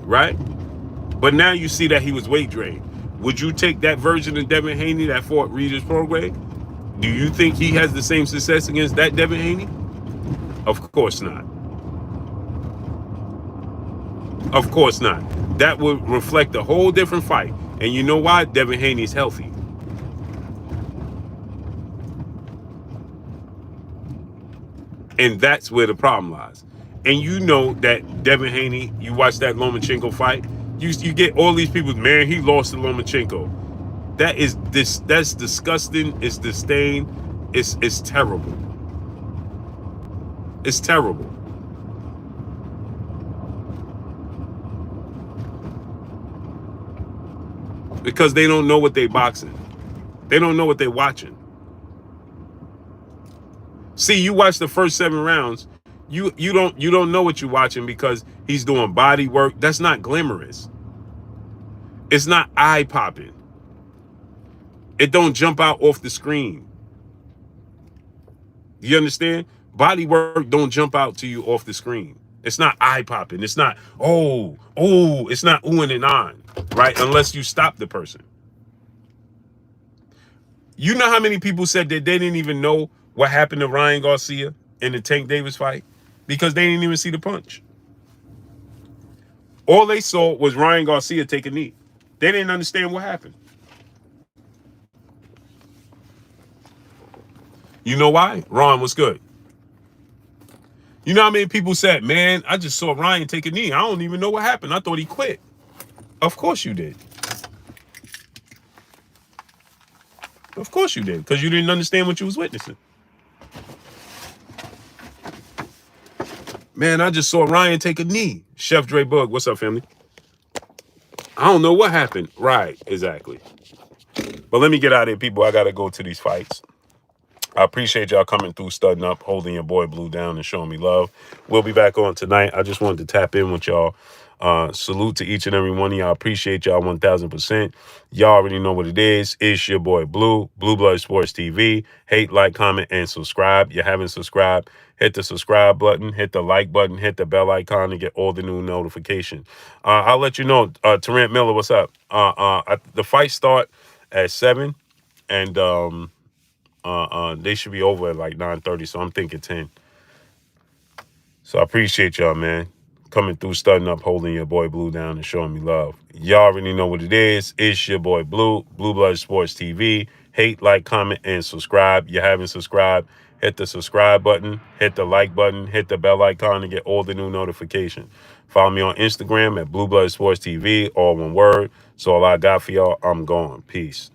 right? But now you see that he was weight drained. Would you take that version of Devin Haney that fought Regis Prograis? Do you think he has the same success against that Devin Haney? Of course not. Of course not. That would reflect a whole different fight. And you know why? Devin Haney's healthy. And that's where the problem lies. And you know that Devin Haney, you watch that Lomachenko fight, you get all these people, man, he lost to Lomachenko. That's disgusting, it's disdain, it's terrible. It's terrible. because they don't know what they boxing. They don't know what they're watching. See, you watch the first 7 rounds, you don't know what you're watching because he's doing body work. That's not glamorous. It's not eye popping. It don't jump out off the screen. You understand? Body work don't jump out to you off the screen. It's not eye popping. It's not it's not oohing and on, right? Unless you stop the person. You know how many people said that they didn't even know what happened to Ryan Garcia in the Tank Davis fight because they didn't even see the punch. All they saw was Ryan Garcia take a knee. They didn't understand what happened. You know why? Ron was good. You know how many people said, man, I just saw Ryan take a knee. I don't even know what happened. I thought he quit. Of course you did. Of course you did, because you didn't understand what you was witnessing. Man, I just saw Ryan take a knee. Chef Dre Bug, what's up, family? I don't know what happened. Right, exactly. But let me get out of here, people. I got to go to these fights. I appreciate y'all coming through, studding up, holding your boy Blue down, and showing me love. We'll be back on tonight. I just wanted to tap in with y'all. Salute to each and every one of y'all. Appreciate y'all 1,000%. Y'all already know what it is. It's your boy Blue, Blue Blood Sports TV. Hate, like, comment, and subscribe. You haven't subscribed, hit the subscribe button, hit the like button, hit the bell icon to get all the new notifications. I'll let you know. Terrence Miller, what's up? The fight start at 7, and they should be over at like 9:30, so I'm thinking 10. So I appreciate y'all, man. Coming through, studding up, holding your boy Blue down, and showing me love. Y'all already know what it is. It's your boy Blue, Blue Blood Sports TV. Hate, like, comment, and subscribe. You haven't subscribed, hit the subscribe button, hit the like button, hit the bell icon to get all the new notifications. Follow me on Instagram at Blue Blood Sports TV, all one word. So all I got for y'all, I'm gone. Peace.